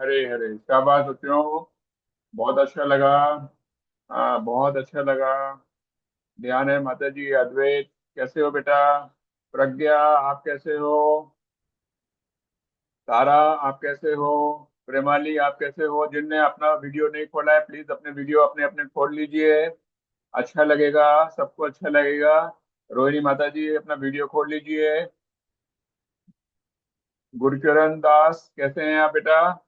हरे हरे, शाबाश बच्चों। बहुत अच्छा लगा। बहुत अच्छा लगा। ध्यान है माता जी। अद्वैत, कैसे हो बेटा? प्रज्ञा, आप कैसे हो? तारा, आप कैसे हो? प्रेमाली, आप कैसे हो? जिनने अपना वीडियो नहीं खोला है, प्लीज अपने वीडियो अपने अपने खोल लीजिए। अच्छा लगेगा, सबको अच्छा लगेगा। रोहिणी माता जी, अपना वीडियो खोल लीजिए। गुरुचरण दास, कैसे हैं आप बेटा?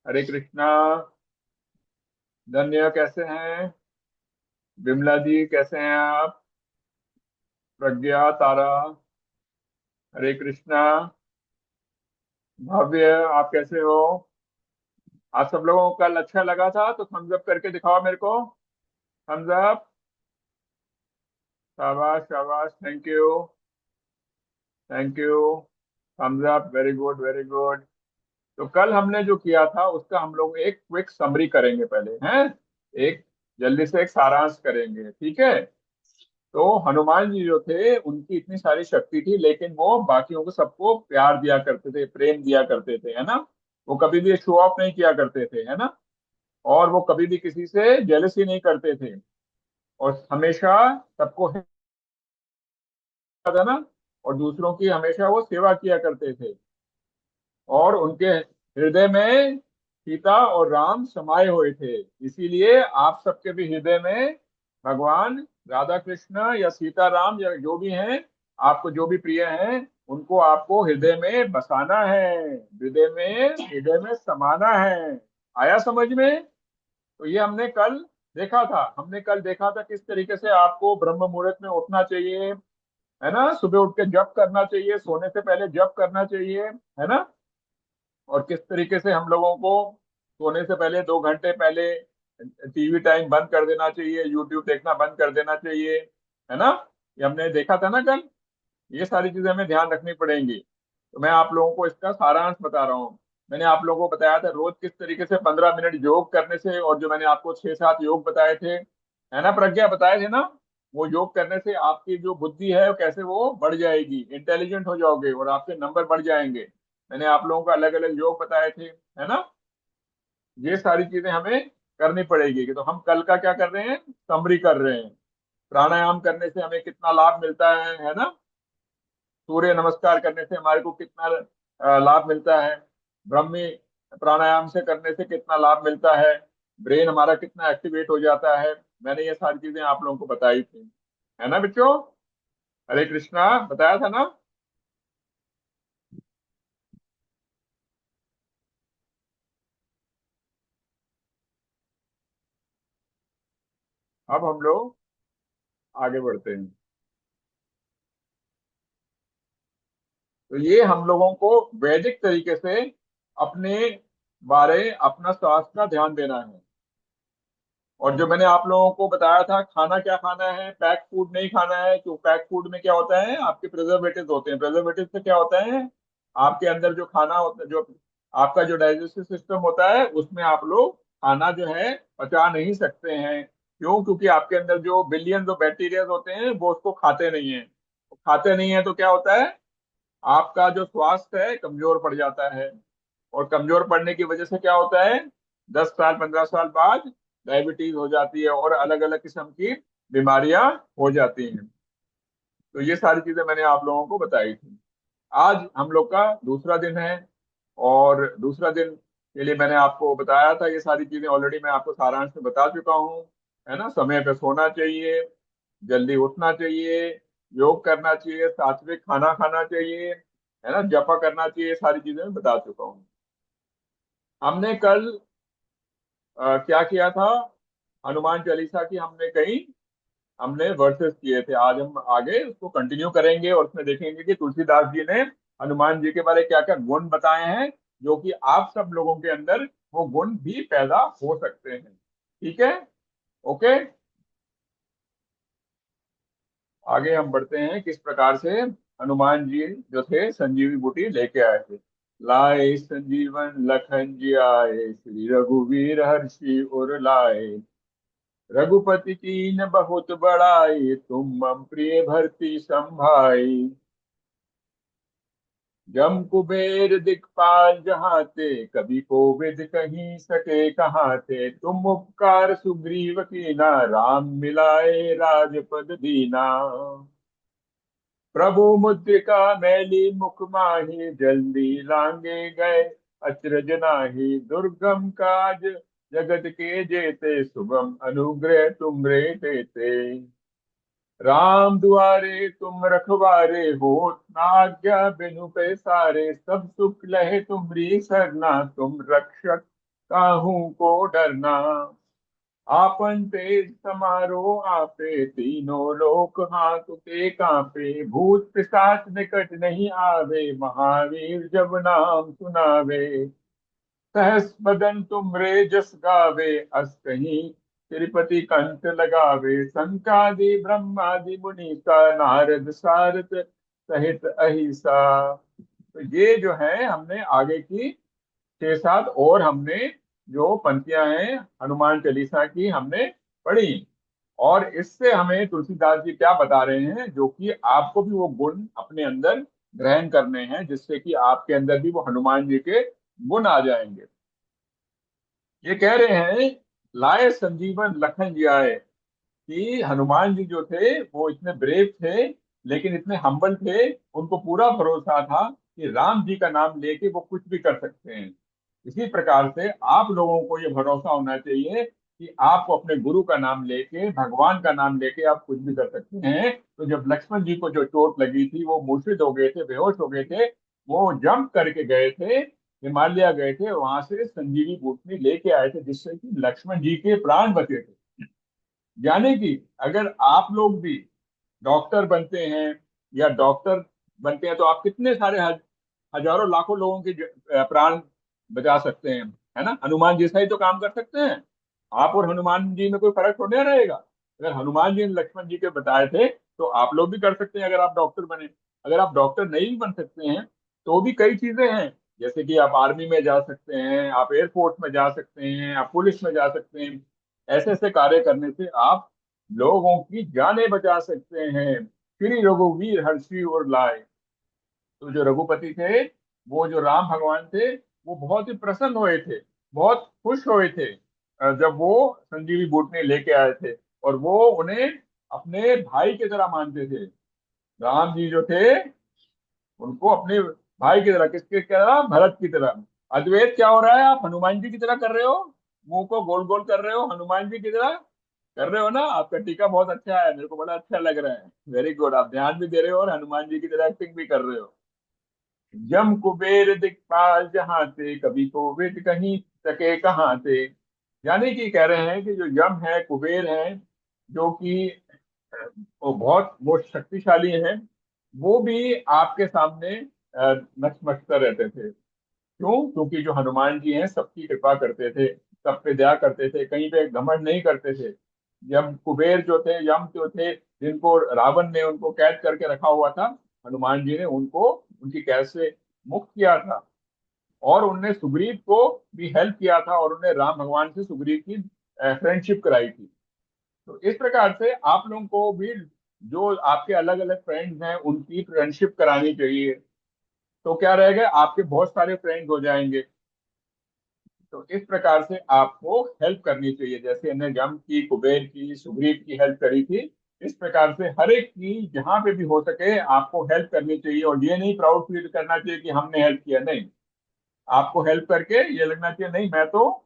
हरे कृष्णा। धन्य, कैसे हैं? विमला जी, कैसे हैं आप? प्रज्ञा, तारा, हरे कृष्णा। भव्य, आप कैसे हो? आप सब लोगों को कल अच्छा लगा था तो थम्स अप करके दिखाओ मेरे को। Thumbs up. शाबाश शाबाश, thank you. Thank you. Thumbs up, very good very good. तो कल हमने जो किया था उसका हम लोग एक क्विक समरी करेंगे पहले, हैं? एक जल्दी से एक सारांश करेंगे, ठीक है? तो हनुमान जी जो थे, उनकी इतनी सारी शक्ति थी, लेकिन वो बाकियों को सबको प्यार दिया करते थे, प्रेम दिया करते थे, है ना? वो कभी भी शो ऑफ नहीं किया करते थे, है ना? और वो कभी भी किसी से जेलसी नहीं करते थे। और हमेशा सबको था ना। और दूसरों की हमेशा वो सेवा किया करते थे। और उनके हृदय में सीता और राम समाये हुए थे। इसीलिए आप सबके भी हृदय में भगवान राधा कृष्ण या सीता राम या जो भी हैं, आपको जो भी प्रिय हैं, उनको आपको हृदय में बसाना है। हृदय में समाना है। आया समझ में? तो ये हमने कल देखा था किस तरीके से आपको ब्रह्म मुहूर्त में उठना चाहिए, है ना? सुबह उठ के जप करना चाहिए, सोने से पहले जप करना चाहिए, है ना? और किस तरीके से हम लोगों को सोने से पहले 2 घंटे पहले टीवी टाइम बंद कर देना चाहिए, यूट्यूब देखना बंद कर देना चाहिए, है ना? ये हमने देखा था ना कल। ये सारी चीजें हमें ध्यान रखनी पड़ेंगी। तो मैं आप लोगों को इसका सारांश बता रहा हूँ। मैंने आप लोगों को बताया था रोज किस तरीके से 15 मिनट योग करने से, और जो मैंने आपको 6-7 योग बताए थे, है ना प्रज्ञा, बताए थे ना? वो योग करने से आपकी जो बुद्धि है वो कैसे वो बढ़ जाएगी, इंटेलिजेंट हो जाओगे और आपके नंबर बढ़ जाएंगे। मैंने आप लोगों को अलग अलग योग बताए थे, है ना? ये सारी चीजें हमें करनी पड़ेगी। तो हम कल का क्या कर रहे हैं, समरी कर रहे हैं। प्राणायाम करने से हमें कितना लाभ मिलता है ना? सूर्य नमस्कार करने से हमारे को कितना लाभ मिलता है? ब्रह्मी प्राणायाम से करने से कितना लाभ मिलता है? ब्रेन हमारा कितना एक्टिवेट हो जाता है? मैंने ये सारी चीजें आप लोगों को बताई थी, है ना बच्चों? हरे कृष्णा, बताया था ना? अब हम लोग आगे बढ़ते हैं। तो ये हम लोगों को वैदिक तरीके से अपने अपना स्वास्थ्य का ध्यान देना है। और जो मैंने आप लोगों को बताया था, खाना क्या खाना है, पैक फूड नहीं खाना है। तो पैक फूड में क्या होता है, आपके प्रिजर्वेटिव होते हैं। प्रिजर्वेटिव से क्या होता है, आपके अंदर जो खाना होता है, जो आपका जो डाइजेस्टिव सिस्टम होता है, उसमें आप लोग खाना जो है पचा नहीं सकते हैं। क्यों? क्योंकि आपके अंदर जो बिलियंस ऑफ बैक्टीरिया होते हैं वो उसको खाते नहीं है। खाते नहीं है तो क्या होता है, आपका जो स्वास्थ्य है कमजोर पड़ जाता है। और कमजोर पड़ने की वजह से क्या होता है, 10 साल 15 साल बाद डायबिटीज हो जाती है और अलग अलग किस्म की बीमारियां हो जाती हैं। तो ये सारी चीजें मैंने आप लोगों को बताई थी। आज हम लोग का दूसरा दिन है। और दूसरा दिन के लिए मैंने आपको बताया था, ये सारी चीजें ऑलरेडी मैं आपको सारांश में बता चुका हूँ, है ना? समय पे सोना चाहिए, जल्दी उठना चाहिए, योग करना चाहिए, सात्विक खाना खाना चाहिए, है ना? जपा करना चाहिए, सारी चीजें मैं बता चुका हूँ। हमने कल क्या किया था, हनुमान चालीसा की हमने वर्सेस किए थे। आज हम आगे उसको कंटिन्यू करेंगे और उसमें देखेंगे कि तुलसीदास जी ने हनुमान जी के बारे क्या क्या गुण बताए हैं, जो कि आप सब लोगों के अंदर वो गुण भी पैदा हो सकते हैं। ठीक है? ओके। आगे हम बढ़ते हैं किस प्रकार से हनुमान जी जो थे संजीवी बूटी लेके आए थे। लाए संजीवन लखन जी आए, श्री रघुवीर हर्षि उर लाए। रघुपति कीन बहुत बड़ाई, तुम मम प्रिय भरती संभाई। जम कुबेर दिक्पाल जहाँ ते, कभी कोविद कहीं सके कहाँ थे। तुम उपकार सुग्रीव कीना, राम मिलाए राजपद दीना। प्रभु मुद्रिका मैली मुख माही, जल्दी लांगे गए अचरज नाही। दुर्गम काज जगत के जेते, सुगम अनुग्रह तुम रे देते। राम दुआरे तुम रखवारे हो, ना आज्ञा बिनु पैसारे। सब सुख लहे तुम्हरी सरना, तुम रक्षक काहू को डरना। आपन तेज समारो आपे, तीनों लोक हाथ के कांपे। भूत पिशाच निकट नहीं आवे, महावीर जब नाम सुनावे। सहस बदन तुमरे जस गावे, अस कहीं तिरुपति कंठ लगावे। संकादि ब्रह्मादि मुनीसा, नारद सारद सहित अहिसा। तो ये जो है हमने आगे की 6-7 और हमने जो पंक्तियां हैं हनुमान चालीसा की हमने पढ़ी। और इससे हमें तुलसीदास जी क्या बता रहे हैं, जो कि आपको भी वो गुण अपने अंदर ग्रहण करने हैं, जिससे कि आपके अंदर भी वो हनुमान जी के गुण आ जाएंगे। ये कह रहे हैं, लाए संजीवन लखन जियाए, कि हनुमान जी जो थे वो इतने ब्रेव थे, लेकिन इतने हम्बल थे। उनको पूरा भरोसा था कि राम जी का नाम लेके वो कुछ भी कर सकते हैं। इसी प्रकार से आप लोगों को ये भरोसा होना चाहिए कि आप अपने गुरु का नाम लेके, भगवान का नाम लेके आप कुछ भी कर सकते हैं। तो जब लक्ष्मण जी को जो चोट लगी थी, वो मूर्छित हो गए थे, बेहोश हो गए थे, वो जंप करके गए थे, हिमालय गए थे, वहां से संजीवनी बूटी लेके आए थे, जिससे कि लक्ष्मण जी के प्राण बचे थे। यानी कि अगर आप लोग भी डॉक्टर बनते हैं या डॉक्टर बनते हैं, तो आप कितने सारे हजारों लाखों लोगों के प्राण बचा सकते हैं, है ना। हनुमान जी से ही तो काम कर सकते हैं। आप और हनुमान जी में कोई फर्क थोड़ी ना रहेगा। अगर हनुमान जी ने लक्ष्मण जी के बताए थे, तो आप लोग भी कर सकते हैं अगर आप डॉक्टर बने। अगर आप डॉक्टर नहीं भी बन सकते हैं, तो भी कई चीजें हैं। जैसे कि आप आर्मी में जा सकते हैं, आप एयरफोर्स में जा सकते हैं, आप पुलिस में जा सकते हैं। ऐसे ऐसे कार्य करने से आप लोगों की जानें बचा सकते हैं। श्री रघुवीर हर्षि और लाए। तो जो रघुपति थे, वो जो राम भगवान थे, वो बहुत ही प्रसन्न हुए थे, बहुत खुश हुए थे, जब वो संजीवी बूटी लेके आए थे। और वो उन्हें अपने भाई की तरह मानते थे। राम जी जो थे, उनको अपने भाई की तरह, किसके तरह, भरत की तरह। अद्वैत क्या हो रहा है, आप हनुमान जी की तरह कर रहे हो, मुंह को गोल गोल कर रहे हो, हनुमान जी की तरह कर रहे हो ना। आपका टीका बहुत अच्छा है, मेरे को बड़ा अच्छा लग रहा है। वेरी गुड, आप ध्यान भी दे रहे हो और हनुमान जी की तरह एक्टिंग भी कर रहे हो। जम कुबेर दिक्पाल जहाँ ते, कभी कोविद कहीं सके कहाँ ते। यानी कि कह रहे हैं कि जो यम है, कुबेर है, जो कि वो शक्तिशाली है, वो भी आपके सामने नतमस्तक रहते थे। क्यों? क्योंकि जो हनुमान जी हैं, सबकी कृपा करते थे, सब पे दया करते थे, कहीं पे घमंड नहीं करते थे। जब कुबेर जो थे, यम जो थे, जिनको रावण ने उनको कैद करके रखा हुआ था, हनुमान जी ने उनको उनकी कैद से मुक्त किया था। और उनने सुग्रीव को भी हेल्प किया था, और उन्हें राम भगवान से सुग्रीव की फ्रेंडशिप कराई थी। तो इस प्रकार से आप लोगों को भी जो आपके अलग अलग फ्रेंड्स हैं, उनकी फ्रेंडशिप करानी चाहिए। तो क्या रहेगा, आपके बहुत सारे फ्रेंड्स हो जाएंगे। तो इस प्रकार से आपको हेल्प करनी चाहिए, जैसे हमने यम की, कुबेर की, सुग्रीव की हेल्प करी थी। इस प्रकार से हर एक की जहां पे भी हो सके आपको हेल्प करनी चाहिए। और ये नहीं प्राउड फील करना चाहिए कि हमने हेल्प किया, नहीं। आपको हेल्प करके ये लगना चाहिए, नहीं मैं तो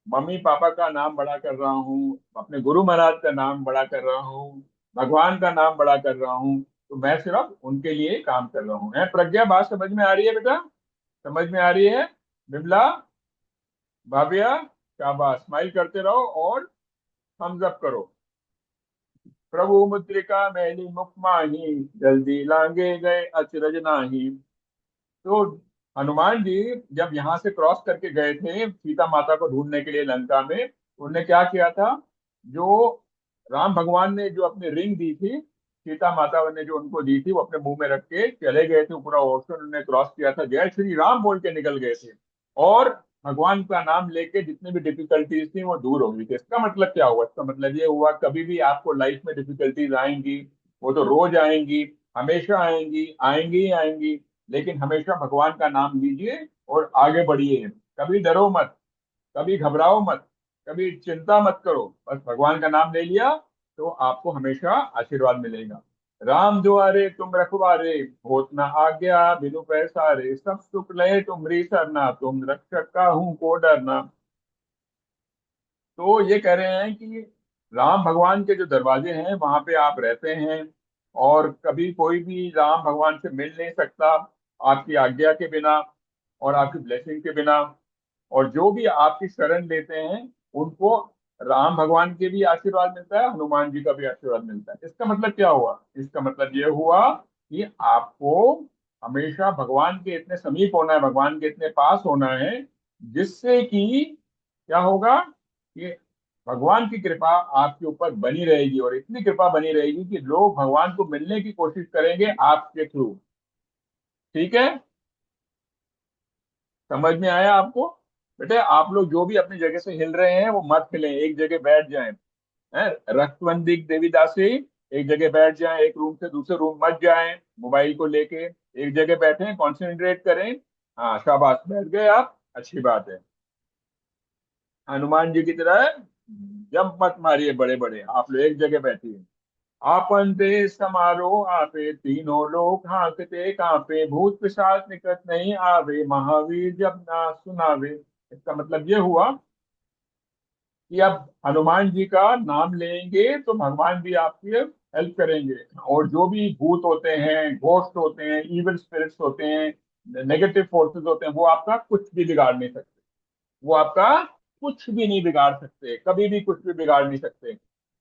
मम्मी पापा का नाम बड़ा कर रहा हूँ, अपने गुरु महाराज का नाम बड़ा कर रहा हूँ, भगवान का नाम बड़ा कर रहा हूँ। तो मैं सिर्फ उनके लिए काम कर रहा हूँ। है प्रज्ञा, बात समझ में आ रही है बेटा? समझ में आ रही है? बिमला, भाभिया, शाबाश, स्माइल करते रहो और थम्स अप करो। प्रभु मुद्रिका मैली मुख माही, जल्दी लांगे गए अचरज नाही। तो हनुमान जी जब यहाँ से क्रॉस करके गए थे सीता माता को ढूंढने के लिए लंका में, उन्होंने क्या किया था, जो राम भगवान ने जो अपनी रिंग दी थी, सीता माता ने जो उनको दी थी, वो अपने मुंह में रख के चले गए थे। पूरा ओशन उन्होंने क्रॉस किया था, जय श्री राम बोल के निकल गए थे। और भगवान का नाम लेके जितनी भी डिफिकल्टीज थी वो दूर हो गई थी। इसका मतलब क्या हुआ? इसका मतलब ये हुआ, कभी भी आपको लाइफ में डिफिकल्टीज आएंगी, वो तो रोज आएंगी, हमेशा आएंगी, आएंगी ही आएंगी। लेकिन हमेशा भगवान का नाम लीजिए और आगे बढ़िए। कभी डरो मत, कभी घबराओ मत, कभी चिंता मत करो, बस भगवान का नाम ले लिया तो आपको हमेशा आशीर्वाद मिलेगा। राम दुआरे तुम रखवारे, होत न आज्ञा बिनु पैसारे, सब सुख लहे तुम्हरी सरना, तुम रक्षक का हूं को डरना। तो ये कह रहे हैं कि राम भगवान के जो दरवाजे हैं वहां पे आप रहते हैं, और कभी कोई भी राम भगवान से मिल नहीं सकता आपकी आज्ञा के बिना और आपकी ब्लेसिंग के बिना। और जो भी आपकी शरण लेते हैं उनको राम भगवान के भी आशीर्वाद मिलता है, हनुमान जी का भी आशीर्वाद मिलता है। इसका मतलब क्या हुआ? इसका मतलब ये हुआ कि आपको हमेशा भगवान के इतने समीप होना है, भगवान के इतने पास होना है, जिससे कि क्या होगा कि भगवान की कृपा आपके ऊपर बनी रहेगी, और इतनी कृपा बनी रहेगी कि लोग भगवान को मिलने की कोशिश करेंगे आपके थ्रू। ठीक है? समझ में आया आपको? बेटे आप लोग जो भी अपनी जगह से हिल रहे हैं वो मत हिलें, एक जगह बैठ जाएं। हैं? रक्तवंदिक देवीदासी, एक जगह बैठ जाएं, एक रूम से दूसरे रूम मत जाएं मोबाइल को लेके, एक जगह बैठें, कंसंट्रेट करें। हाँ शाबाश, बैठ गए आप, अच्छी बात है। हनुमान जी की तरह जंप मत मारिए बड़े बड़े, आप लोग एक जगह बैठिए। आपन देश समारोह आपे, तीनों लोग हाँकते कांपे, भूत पिशाच निकट नहीं आवे, महावीर जब ना सुनावे। इसका मतलब ये हुआ कि अब हनुमान जी का नाम लेंगे तो भगवान भी आपकी हेल्प करेंगे, और जो भी भूत होते हैं, घोस्ट होते हैं, इविल स्पिरिट्स होते हैं, नेगेटिव फोर्सेस होते हैं, वो आपका कुछ भी बिगाड़ नहीं सकते। वो आपका कुछ भी नहीं बिगाड़ सकते, कभी भी कुछ भी बिगाड़ नहीं सकते।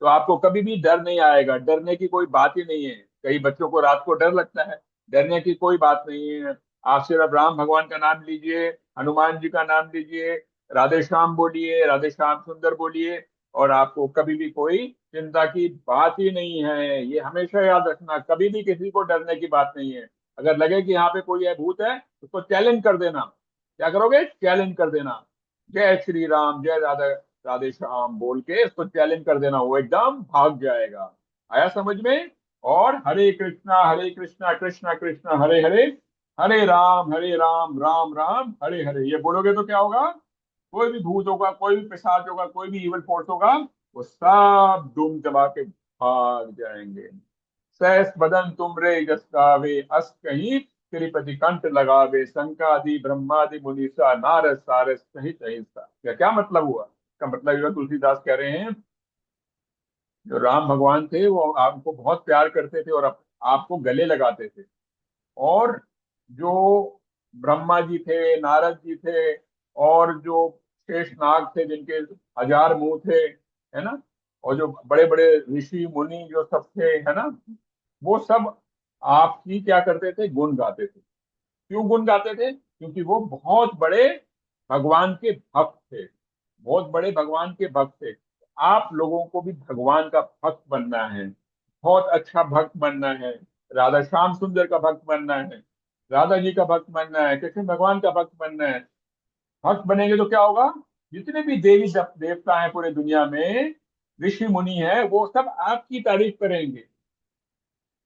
तो आपको कभी भी डर नहीं आएगा, डरने की कोई बात ही नहीं है। कई बच्चों को रात को डर लगता है, डरने की कोई बात नहीं है। आप सिर्फ राम भगवान का नाम लीजिए, हनुमान जी का नाम लीजिए, राधे श्याम बोलिए, राधे श्याम सुंदर बोलिए, और आपको कभी भी कोई चिंता की बात ही नहीं है। ये हमेशा याद रखना, कभी भी किसी को डरने की बात नहीं है। अगर लगे कि यहाँ पे कोई है, भूत है, उसको चैलेंज कर देना। क्या करोगे? चैलेंज कर देना। जय श्री राम, जय राधा, राधे श्याम बोल के इसको चैलेंज कर देना, वो एकदम भाग जाएगा। आया समझ में? और हरे कृष्णा कृष्णा कृष्णा हरे हरे, हरे राम राम राम हरे हरे, ये बोलोगे तो क्या होगा? कोई भी भूत होगा, कोई भी पिशाच होगा, कोई भी इवल फोर्स होगा, वो सब दुम दबा के भाग जाएंगे। सहस बदन तुम रे जस गावे, अस कहीं श्रीपति कंठ लगावे, शंकादि ब्रह्मादि मुनीसा, नारद सारस सहित अहिंसा। क्या क्या मतलब हुआ? इसका मतलब ये तुलसीदास कह रहे हैं, जो राम भगवान थे वो आपको बहुत प्यार करते थे और आपको गले लगाते थे। और जो ब्रह्मा जी थे, नारद जी थे, और जो शेष नाग थे जिनके 1000 मुंह थे, है ना, और जो बड़े बड़े ऋषि मुनि जो सब थे, है ना, वो सब आपकी क्या करते थे? गुण गाते थे। क्यों गुण गाते थे? क्योंकि वो बहुत बड़े भगवान के भक्त थे, बहुत बड़े भगवान के भक्त थे। आप लोगों को भी भगवान का भक्त बनना है, बहुत अच्छा भक्त बनना है, राधा श्याम सुंदर का भक्त बनना है, राधा जी का भक्त बनना है, कृष्ण भगवान का भक्त बनना है। भक्त बनेंगे तो क्या होगा? जितने भी देवी देवता हैं पूरे दुनिया में, ऋषि मुनि है, वो सब आपकी तारीफ करेंगे,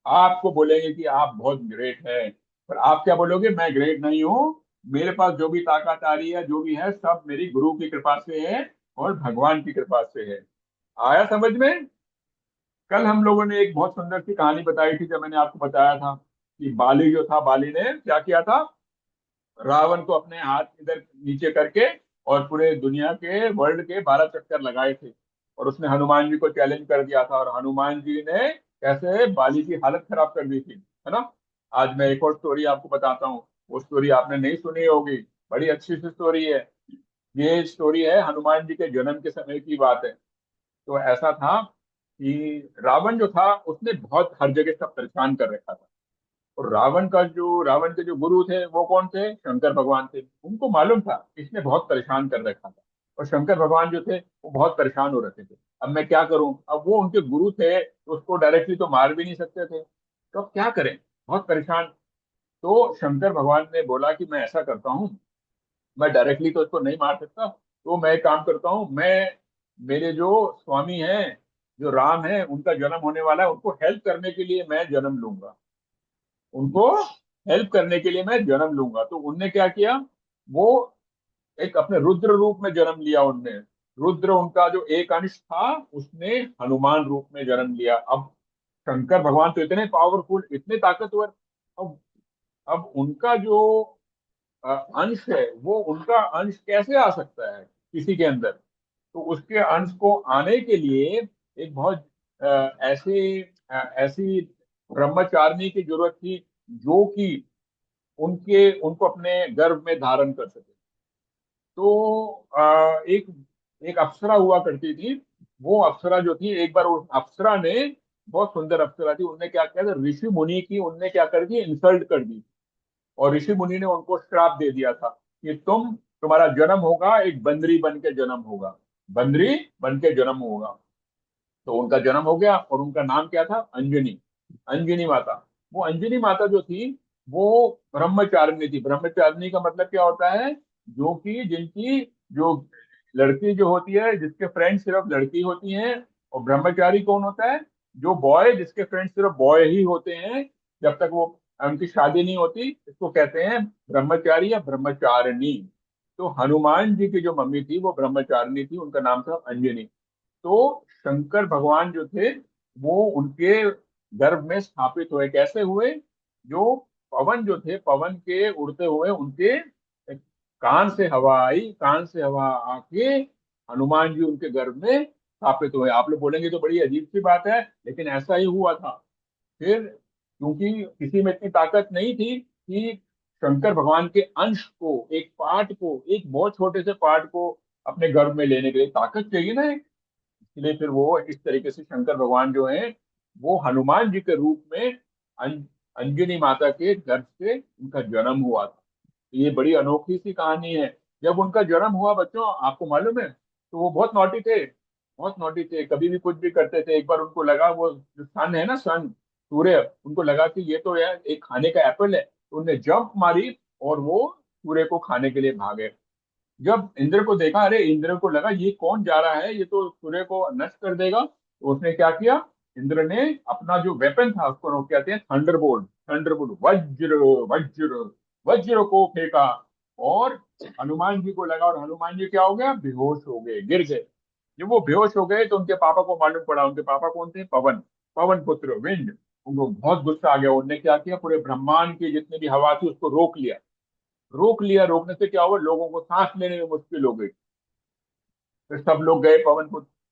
आपको बोलेंगे कि आप बहुत ग्रेट है। पर आप क्या बोलोगे? मैं ग्रेट नहीं हूँ, मेरे पास जो भी ताकत आ रही है, जो भी है, सब मेरी गुरु की कृपा से है और भगवान की कृपा से है। आया समझ में? कल हम लोगों ने एक बहुत सुंदर सी कहानी बताई थी, जब मैंने आपको बताया था कि बाली जो था, बाली ने क्या किया था? रावण को अपने हाथ इधर नीचे करके और पूरे दुनिया के, वर्ल्ड के 12 चक्कर लगाए थे, और उसने हनुमान जी को चैलेंज कर दिया था, और हनुमान जी ने कैसे बाली की हालत खराब कर दी थी, है ना। आज मैं एक और स्टोरी आपको बताता हूँ, वो स्टोरी आपने नहीं सुनी होगी, बड़ी अच्छी सी स्टोरी है। ये स्टोरी है हनुमान जी के जन्म के समय की बात है। तो ऐसा था कि रावण जो था उसने बहुत हर जगह सब परेशान कर रखा था, और रावण के जो गुरु थे वो कौन थे? शंकर भगवान थे। उनको मालूम था इसने बहुत परेशान कर रखा था, और शंकर भगवान जो थे वो बहुत परेशान हो रखे थे। अब मैं क्या करूं? अब वो उनके गुरु थे तो उसको डायरेक्टली तो मार भी नहीं सकते थे, तो अब क्या करें? बहुत परेशान। तो शंकर भगवान ने बोला कि मैं ऐसा करता हूँ, मैं डायरेक्टली तो इसको नहीं मार सकता, तो मैं एक काम करता हूँ, मैं मेरे जो स्वामी हैं, जो राम है, उनका जन्म होने वाला है, उनको हेल्प करने के लिए मैं जन्म लूंगा, उनको हेल्प करने के लिए मैं जन्म लूंगा। तो उनने क्या किया, वो एक अपने रुद्र रूप में जन्म लिया उनने। रुद्र उनका जो एक अंश था, उसने हनुमान रूप में जन्म लिया। अब शंकर भगवान तो इतने पावरफुल, इतने ताकतवर। अब अब उनका जो अंश है, वो उनका अंश कैसे आ सकता है किसी के अंदर? तो उसके अंश को आने के लिए एक बहुत ऐसी ब्रह्मचारिणी की जरूरत थी, जो कि उनके उनको अपने गर्भ में धारण कर सके। तो एक एक अप्सरा हुआ करती थी। वो अप्सरा जो थी, एक बार उस अप्सरा ने, बहुत सुंदर अप्सरा थी, उनने क्या किया था, ऋषि मुनि की उनने क्या कर दी, इंसल्ट कर दी। और ऋषि मुनि ने उनको श्राप दे दिया था कि तुम्हारा जन्म होगा, एक बंदरी बन के जन्म होगा, बंदरी बन के जन्म होगा। तो उनका जन्म हो गया, और उनका नाम क्या था, अंजनी, अंजनी माता। वो अंजनी माता जो थी, वो ब्रह्मचारिणी थी। ब्रह्मचारिणी का मतलब क्या होता है, जो कि जिनकी जो लड़की जो होती है, जिसके फ्रेंड सिर्फ लड़की होती हैं। और ब्रह्मचारी कौन होता है, जो बॉय जिसके फ्रेंड सिर्फ बॉय ही होते हैं, जब तक वो उनकी शादी नहीं होती, इसको कहते हैं ब्रह्मचारी या ब्रह्मचारिणी। तो हनुमान जी की जो मम्मी थी, वो ब्रह्मचारिणी थी, उनका नाम था अंजनी। तो शंकर भगवान जो थे, वो उनके गर्भ में स्थापित हुए। कैसे हुए? जो पवन जो थे, पवन के उड़ते हुए उनके कान से हवा आई, कान से हवा आके हनुमान जी उनके गर्भ में स्थापित हुए। आप लोग बोलेंगे तो बड़ी अजीब सी बात है, लेकिन ऐसा ही हुआ था। फिर क्योंकि किसी में इतनी ताकत नहीं थी कि शंकर भगवान के अंश को, एक पार्ट को, एक बहुत छोटे से पार्ट को अपने गर्भ में लेने के लिए ताकत चाहिए ना। इसलिए फिर वो इस तरीके से शंकर भगवान जो है, वो हनुमान जी के रूप में अंजनी माता के गर्भ से उनका जन्म हुआ था। तो ये बड़ी अनोखी सी कहानी है। जब उनका जन्म हुआ बच्चों, आपको मालूम है, तो वो बहुत नॉटी थे, बहुत नॉटी थे, कभी भी कुछ भी करते थे। एक बार उनको लगा, वो जो सन है ना, सन, सूर्य, उनको लगा कि ये तो यार एक खाने का एप्पल है, तो उनने जंप मारी और वो सूर्य को खाने के लिए भागे। जब इंद्र को देखा, अरे इंद्र को लगा ये कौन जा रहा है, ये तो सूर्य को नष्ट कर देगा, तो उसने क्या किया, इंद्र ने अपना जो वेपन था, उसको वो कहते हैं थंडरबोल्ट, थंडरबोल्ट, वज्र, वज्र, वज्र को फेंका। और हनुमान जी को लगा, और हनुमान जी क्या हो गया, बेहोश हो गए, गिर गए। जब वो बेहोश हो गए, तो उनके पापा को मालूम पड़ा। उनके पापा कौन थे, पवन, पवन पुत्र, विंड। उनको बहुत गुस्सा आ गया। उनने क्या किया, पूरे ब्रह्मांड की जितनी भी हवा थी उसको रोक लिया। रोक लिया, रोकने से क्या हुआ, लोगों को सांस लेने में मुश्किल हो गई। फिर सब लोग गए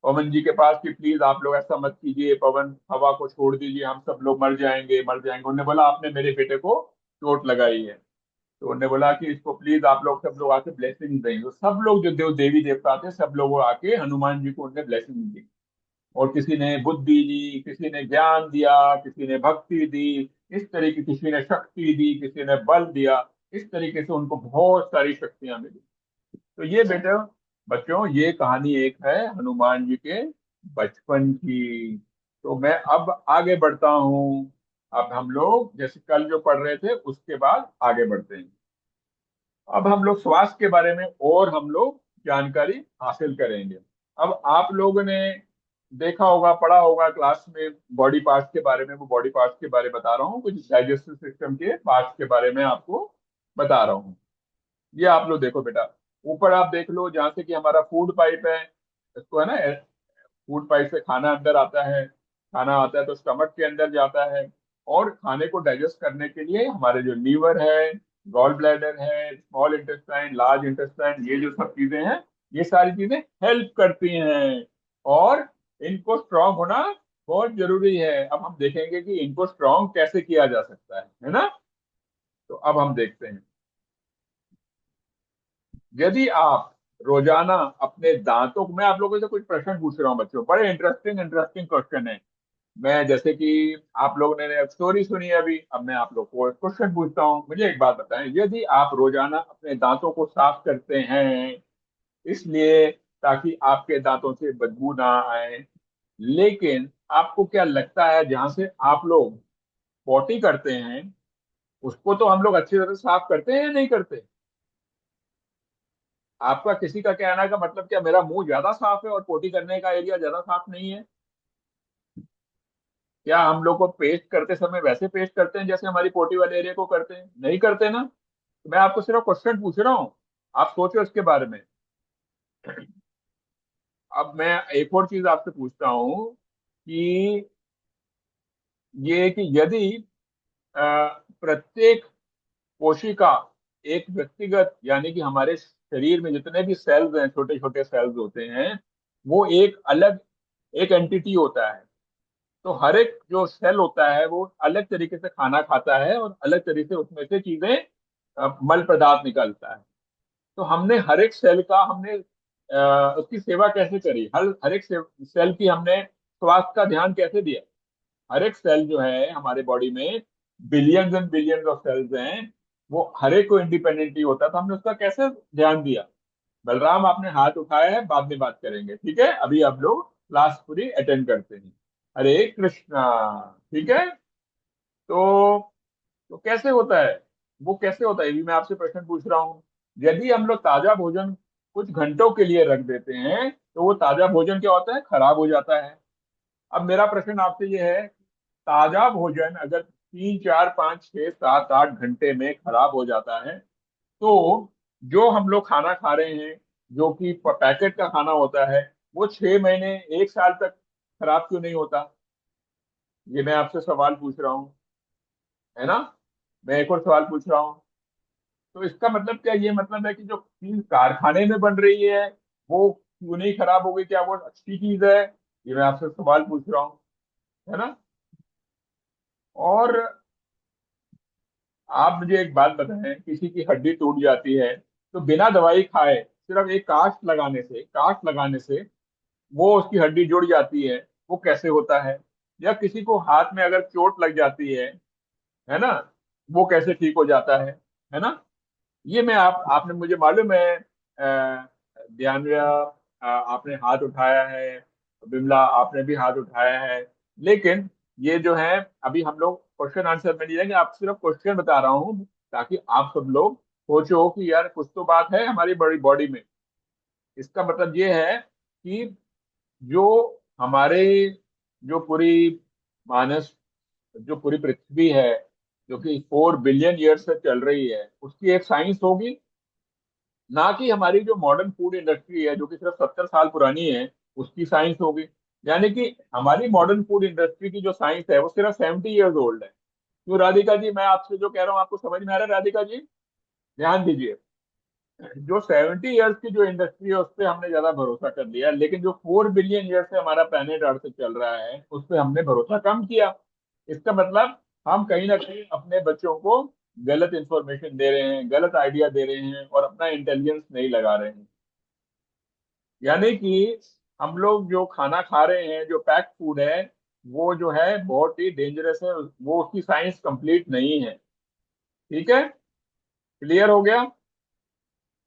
पवन जी के पास कि प्लीज आप लोग ऐसा मत कीजिए, पवन हवा को छोड़ दीजिए, हम सब लोग मर जाएंगे, मर जाएंगे। उन्होंने बोला आपने मेरे बेटे को चोट लगाई है। तो उन्होंने बोला कि इसको प्लीज आप लोग सब लोग आके ब्लेसिंग देंगे। तो सब लोग जो देवी देवता थे, सब लोग आके हनुमान जी को उनने ब्लेसिंग दी। और किसी ने बुद्धि दी, किसी ने ज्ञान दिया, किसी ने भक्ति दी, इस तरीके, किसी ने शक्ति दी, किसी ने बल दिया। इस तरीके से उनको बहुत सारी शक्तियां मिली। तो ये बेटा, बच्चों, ये कहानी एक है हनुमान जी के बचपन की। तो मैं अब आगे बढ़ता हूँ। अब हम लोग जैसे कल जो पढ़ रहे थे, उसके बाद आगे बढ़ते हैं। अब हम लोग स्वास्थ्य के बारे में और हम लोग जानकारी हासिल करेंगे। अब आप लोगों ने देखा होगा, पढ़ा होगा क्लास में बॉडी पार्ट्स के बारे में। वो बॉडी पार्ट्स के बारे में बता रहा हूँ, कुछ डाइजेस्टिव सिस्टम के पार्ट्स के बारे में आपको बता रहा हूँ। ये आप लोग देखो बेटा, ऊपर आप देख लो, जहाँ से कि हमारा फूड पाइप है, इसको है ना, फूड पाइप से खाना अंदर आता है। खाना आता है तो स्टमक के अंदर जाता है। और खाने को डाइजेस्ट करने के लिए हमारे जो लीवर है, गॉल ब्लैडर है, स्मॉल इंटेस्टाइन, लार्ज इंटेस्टाइन, ये जो सब चीजें हैं, ये सारी चीजें हेल्प करती हैं। और इनको स्ट्रांग होना बहुत जरूरी है। अब हम देखेंगे कि इनको स्ट्रांग कैसे किया जा सकता है ना। तो अब हम देखते हैं, यदि आप रोजाना अपने दांतों को, मैं आप लोगों से कुछ प्रश्न पूछ रहा हूँ बच्चों, बड़े इंटरेस्टिंग इंटरेस्टिंग क्वेश्चन है। मैं जैसे कि आप लोगों ने स्टोरी सुनी है अभी, अब मैं आप लोग को क्वेश्चन पूछता हूँ। मुझे एक बात बताएं, यदि आप रोजाना अपने दांतों को साफ करते हैं, इसलिए ताकि आपके दांतों से बदबू ना आए, लेकिन आपको क्या लगता है, जहां से आप लोग पॉटी करते हैं, उसको तो हम लोग अच्छी तरह से साफ करते हैं या नहीं करते? आपका किसी का कहना का मतलब क्या, मेरा मुंह ज्यादा साफ है और पोटी करने का एरिया ज्यादा साफ नहीं है? क्या हम लोग को पेस्ट करते समय वैसे पेस्ट करते हैं जैसे हमारी पोटी वाले एरिया को करते हैं? नहीं करते ना। तो मैं आपको सिर्फ क्वेश्चन पूछ रहा हूँ, आप सोचो इसके बारे में। अब मैं एक और चीज आपसे पूछता हूँ कि ये कि यदि अ, प्रत्येक कोशिका एक व्यक्तिगत, यानी कि हमारे शरीर में जितने भी सेल्स हैं, छोटे छोटे सेल्स होते हैं, वो एक अलग एक एंटिटी होता है। तो हर एक जो सेल होता है वो अलग तरीके से खाना खाता है और अलग तरीके से उसमें से चीजें मल पदार्थ निकलता है। तो हमने हर एक सेल का हमने उसकी सेवा कैसे करी, हर हर एक सेल की हमने स्वास्थ्य का ध्यान कैसे दिया। हर एक सेल जो है हमारे बॉडी में, billions and billions of cells हैं, वो हर एक को इंडिपेंडेंटली होता है, तो हमने उसका कैसे ध्यान दिया। बलराम आपने हाथ उठाया है, बाद में बात करेंगे, ठीक है? अभी आप लोग क्लास पूरी अटेंड करते हैं। हरे कृष्णा। ठीक है। तो कैसे होता है, वो कैसे होता है, ये भी मैं आपसे प्रश्न पूछ रहा हूँ। यदि हम लोग ताजा भोजन कुछ घंटों के लिए रख देते हैं तो वो ताजा भोजन क्या होता है, खराब हो जाता है। अब मेरा प्रश्न आपसे ये है, ताजा भोजन अगर 3 4 5 6 7 8 घंटे में खराब हो जाता है, तो जो हम लोग खाना खा रहे हैं, जो कि पैकेट का खाना होता है, वो 6 महीने 1 साल तक खराब क्यों नहीं होता? ये मैं आपसे सवाल पूछ रहा हूँ, है ना? मैं एक और सवाल पूछ रहा हूँ। तो इसका मतलब क्या ये मतलब है कि जो चीज कारखाने में बन रही है वो क्यों नहीं खराब हो गई, क्या वो अच्छी चीज है? ये मैं आपसे सवाल पूछ रहा हूँ, है ना? और आप मुझे एक बात बताएं, किसी की हड्डी टूट जाती है तो बिना दवाई खाए सिर्फ एक कास्ट लगाने से वो उसकी हड्डी जुड़ जाती है, वो कैसे होता है? या किसी को हाथ में अगर चोट लग जाती है ना, वो कैसे ठीक हो जाता है ना? ये मैं आपने मुझे मालूम है, ध्यान आपने हाथ उठाया है, बिमला आपने भी हाथ उठाया है, लेकिन ये जो है, अभी हम लोग क्वेश्चन आंसर में नहीं जाएंगे, आप सिर्फ क्वेश्चन बता रहा हूँ ताकि आप सब लोग सोचो कि यार कुछ तो बात है हमारी बड़ी बॉडी में। इसका मतलब ये है कि जो हमारे जो पूरी मानस जो पूरी पृथ्वी है, जो कि 4 बिलियन ईयर से चल रही है, उसकी एक साइंस होगी, ना कि हमारी जो मॉडर्न फूड इंडस्ट्री है जो कि सिर्फ 70 साल पुरानी है उसकी साइंस होगी। यानी कि हमारी मॉडर्न फूड इंडस्ट्री की जो साइंस है वो सिर्फ 70 ईयर्स ओल्ड है। तो राधिका जी, मैं आपसे जो कह रहा हूँ आपको समझ में आ रहा है? राधिका जी ध्यान दीजिए, जो 70 ईयर्स की जो इंडस्ट्री है उस पर हमने ज्यादा भरोसा कर लिया, लेकिन जो 4 बिलियन ईयर से हमारा प्लेनेट अर्थ चल रहा है उस पर हमने भरोसा कम किया। इसका मतलब हम कहीं ना कहीं अपने बच्चों को गलत इंफॉर्मेशन दे रहे हैं, गलत आइडिया दे रहे हैं और अपना इंटेलिजेंस नहीं लगा रहे हैं। यानी कि हम लोग जो खाना खा रहे हैं, जो पैक्ड फूड है, वो जो है बहुत ही डेंजरस है, वो उसकी साइंस कंप्लीट नहीं है। ठीक है, क्लियर हो गया?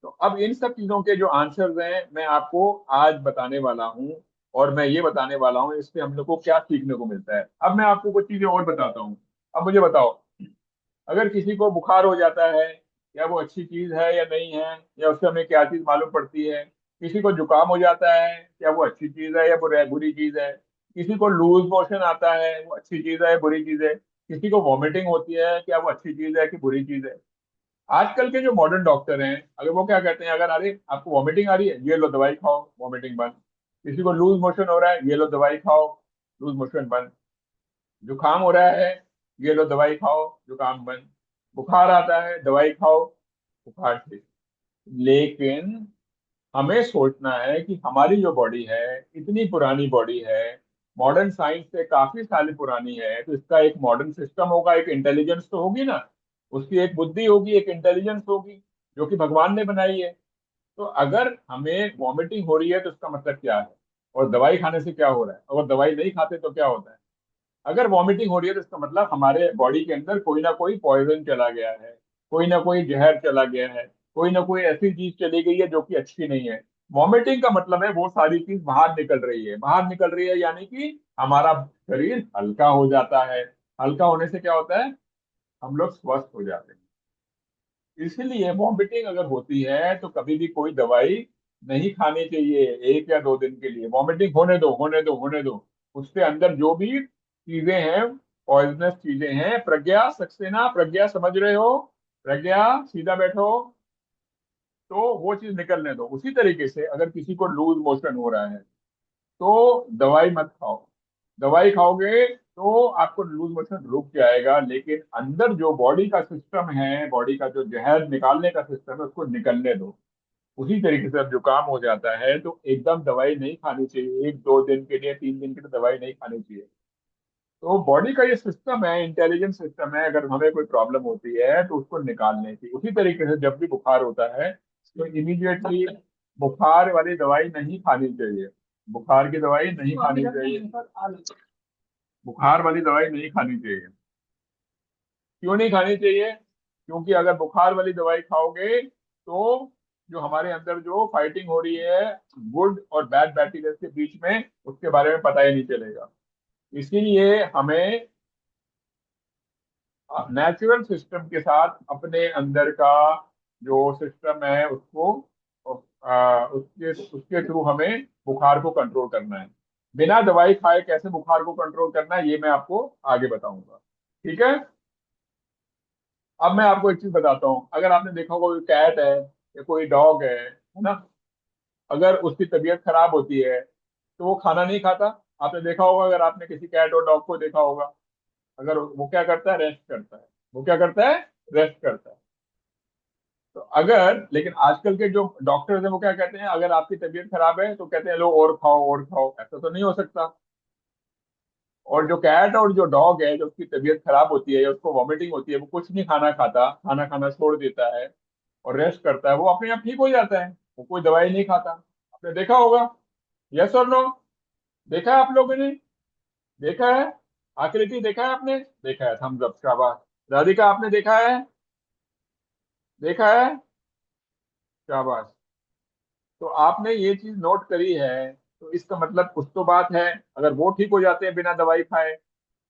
तो अब इन सब चीजों के जो आंसर्स हैं मैं आपको आज बताने वाला हूँ, और मैं ये बताने वाला हूँ इससे हम लोग को क्या सीखने को मिलता है। अब मैं आपको कुछ चीजें और बताता हूँ। अब मुझे बताओ, अगर किसी को बुखार हो जाता है, क्या वो अच्छी चीज है या नहीं है, या उससे हमें क्या चीज मालूम पड़ती है? किसी को जुकाम हो जाता है, क्या वो अच्छी चीज है या बुरी चीज है? किसी को लूज मोशन आता है, वो अच्छी चीज है या बुरी चीज है? किसी को वॉमिटिंग होती है, क्या वो अच्छी चीज है कि बुरी चीज है? आजकल के जो मॉडर्न डॉक्टर हैं, अगर वो क्या कहते हैं, अगर अरे आपको वॉमिटिंग आ रही है, ये लो दवाई खाओ, वॉमिटिंग बंद। किसी को लूज मोशन हो रहा है, ये लो दवाई खाओ, लूज मोशन बंद। जुकाम हो रहा है, ये लो दवाई खाओ, जुकाम बंद। बुखार आता है, दवाई खाओ, बुखार ठीक। लेकिन हमें सोचना है कि हमारी जो बॉडी है, इतनी पुरानी बॉडी है, मॉडर्न साइंस से काफी साल पुरानी है, तो इसका एक मॉडर्न सिस्टम होगा, एक इंटेलिजेंस तो होगी ना, उसकी एक बुद्धि होगी, एक इंटेलिजेंस होगी, जो कि भगवान ने बनाई है। तो अगर हमें वॉमिटिंग हो रही है तो इसका मतलब क्या है, और दवाई खाने से क्या हो रहा है, अगर दवाई नहीं खाते तो क्या होता है? अगर वॉमिटिंग हो रही है तो इसका मतलब हमारे बॉडी के अंदर कोई ना कोई पॉइजन चला गया है, कोई ना कोई जहर चला गया है, कोई ना कोई ऐसी चीज चली गई है जो कि अच्छी नहीं है। वॉमिटिंग का मतलब है वो सारी चीज बाहर निकल रही है, बाहर निकल रही है, यानी कि हमारा शरीर हल्का हो जाता है। हल्का होने से क्या होता है, हम लोग स्वस्थ हो जाते हैं। इसलिए वॉमिटिंग अगर होती है तो कभी भी कोई दवाई नहीं खानी चाहिए 1 या 2 दिन के लिए। वॉमिटिंग होने दो, होने दो, होने दो, उसके अंदर जो भी चीजें हैं, पॉइजनस चीजें हैं। प्रज्ञा सक्सेना, प्रज्ञा समझ रहे हो? प्रज्ञा सीधा बैठो। तो वो चीज निकलने दो। उसी तरीके से अगर किसी को लूज मोशन हो रहा है तो दवाई मत खाओ। दवाई खाओगे तो आपको लूज मोशन रुक जाएगा, लेकिन अंदर जो बॉडी का सिस्टम है, बॉडी का जो जहर निकालने का सिस्टम है, उसको निकलने दो। उसी तरीके से अब जुकाम हो जाता है तो एकदम दवाई नहीं खानी चाहिए, 1-2 दिन के लिए, 3 दिन के लिए दवाई नहीं खानी चाहिए। तो बॉडी का ये सिस्टम है, इंटेलिजेंट सिस्टम है, अगर हमें कोई प्रॉब्लम होती है तो उसको निकालने की। उसी तरीके से जब भी बुखार होता है तो इमीडिएटली बुखार वाली दवाई नहीं खानी चाहिए। बुखार की दवाई नहीं खानी चाहिए। बुखार वाली दवाई नहीं खानी चाहिए। क्यों नहीं खानी चाहिए? क्योंकि अगर बुखार वाली दवाई खाओगे तो जो हमारे अंदर जो फाइटिंग हो रही है गुड और बैड बैक्टीरिया के बीच में, उसके बारे में पता ही नहीं चलेगा। इसीलिए हमें नेचुरल सिस्टम के साथ अपने अंदर का जो सिस्टम है उसको उसके उसके थ्रू हमें बुखार को कंट्रोल करना है। बिना दवाई खाए कैसे बुखार को कंट्रोल करना है ये मैं आपको आगे बताऊंगा। ठीक है? अब मैं आपको एक चीज बताता हूँ। अगर आपने देखा होगा कोई कैट है या कोई डॉग है ना, अगर उसकी तबीयत खराब होती है तो वो खाना नहीं खाता। आपने देखा होगा, अगर आपने किसी कैट और डॉग को देखा होगा, अगर वो क्या करता है, रेस्ट करता है। वो क्या करता है, रेस्ट करता है। तो अगर, लेकिन आजकल के जो डॉक्टर्स हैं वो क्या कहते हैं, अगर आपकी तबीयत खराब है तो कहते हैं लो और खाओ और खाओ। ऐसा तो नहीं हो सकता। और जो कैट और जो डॉग है, जो उसकी तबीयत खराब होती है या उसको वॉमिटिंग होती है, वो कुछ नहीं खाना खाता, खाना खाना छोड़ देता है और रेस्ट करता है, वो अपने आप ठीक हो जाता है। वो कोई दवाई नहीं खाता। आपने देखा होगा। यस और नो? देखा है आप लोगों ने? देखा है? आकृति देखा है आपने? देखा है, थम्स अप, शाबाश। राधिका आपने देखा है? देखा है, शाबाश। तो आपने ये चीज नोट करी है, तो इसका मतलब कुछ तो बात है। अगर वो ठीक हो जाते हैं बिना दवाई खाए,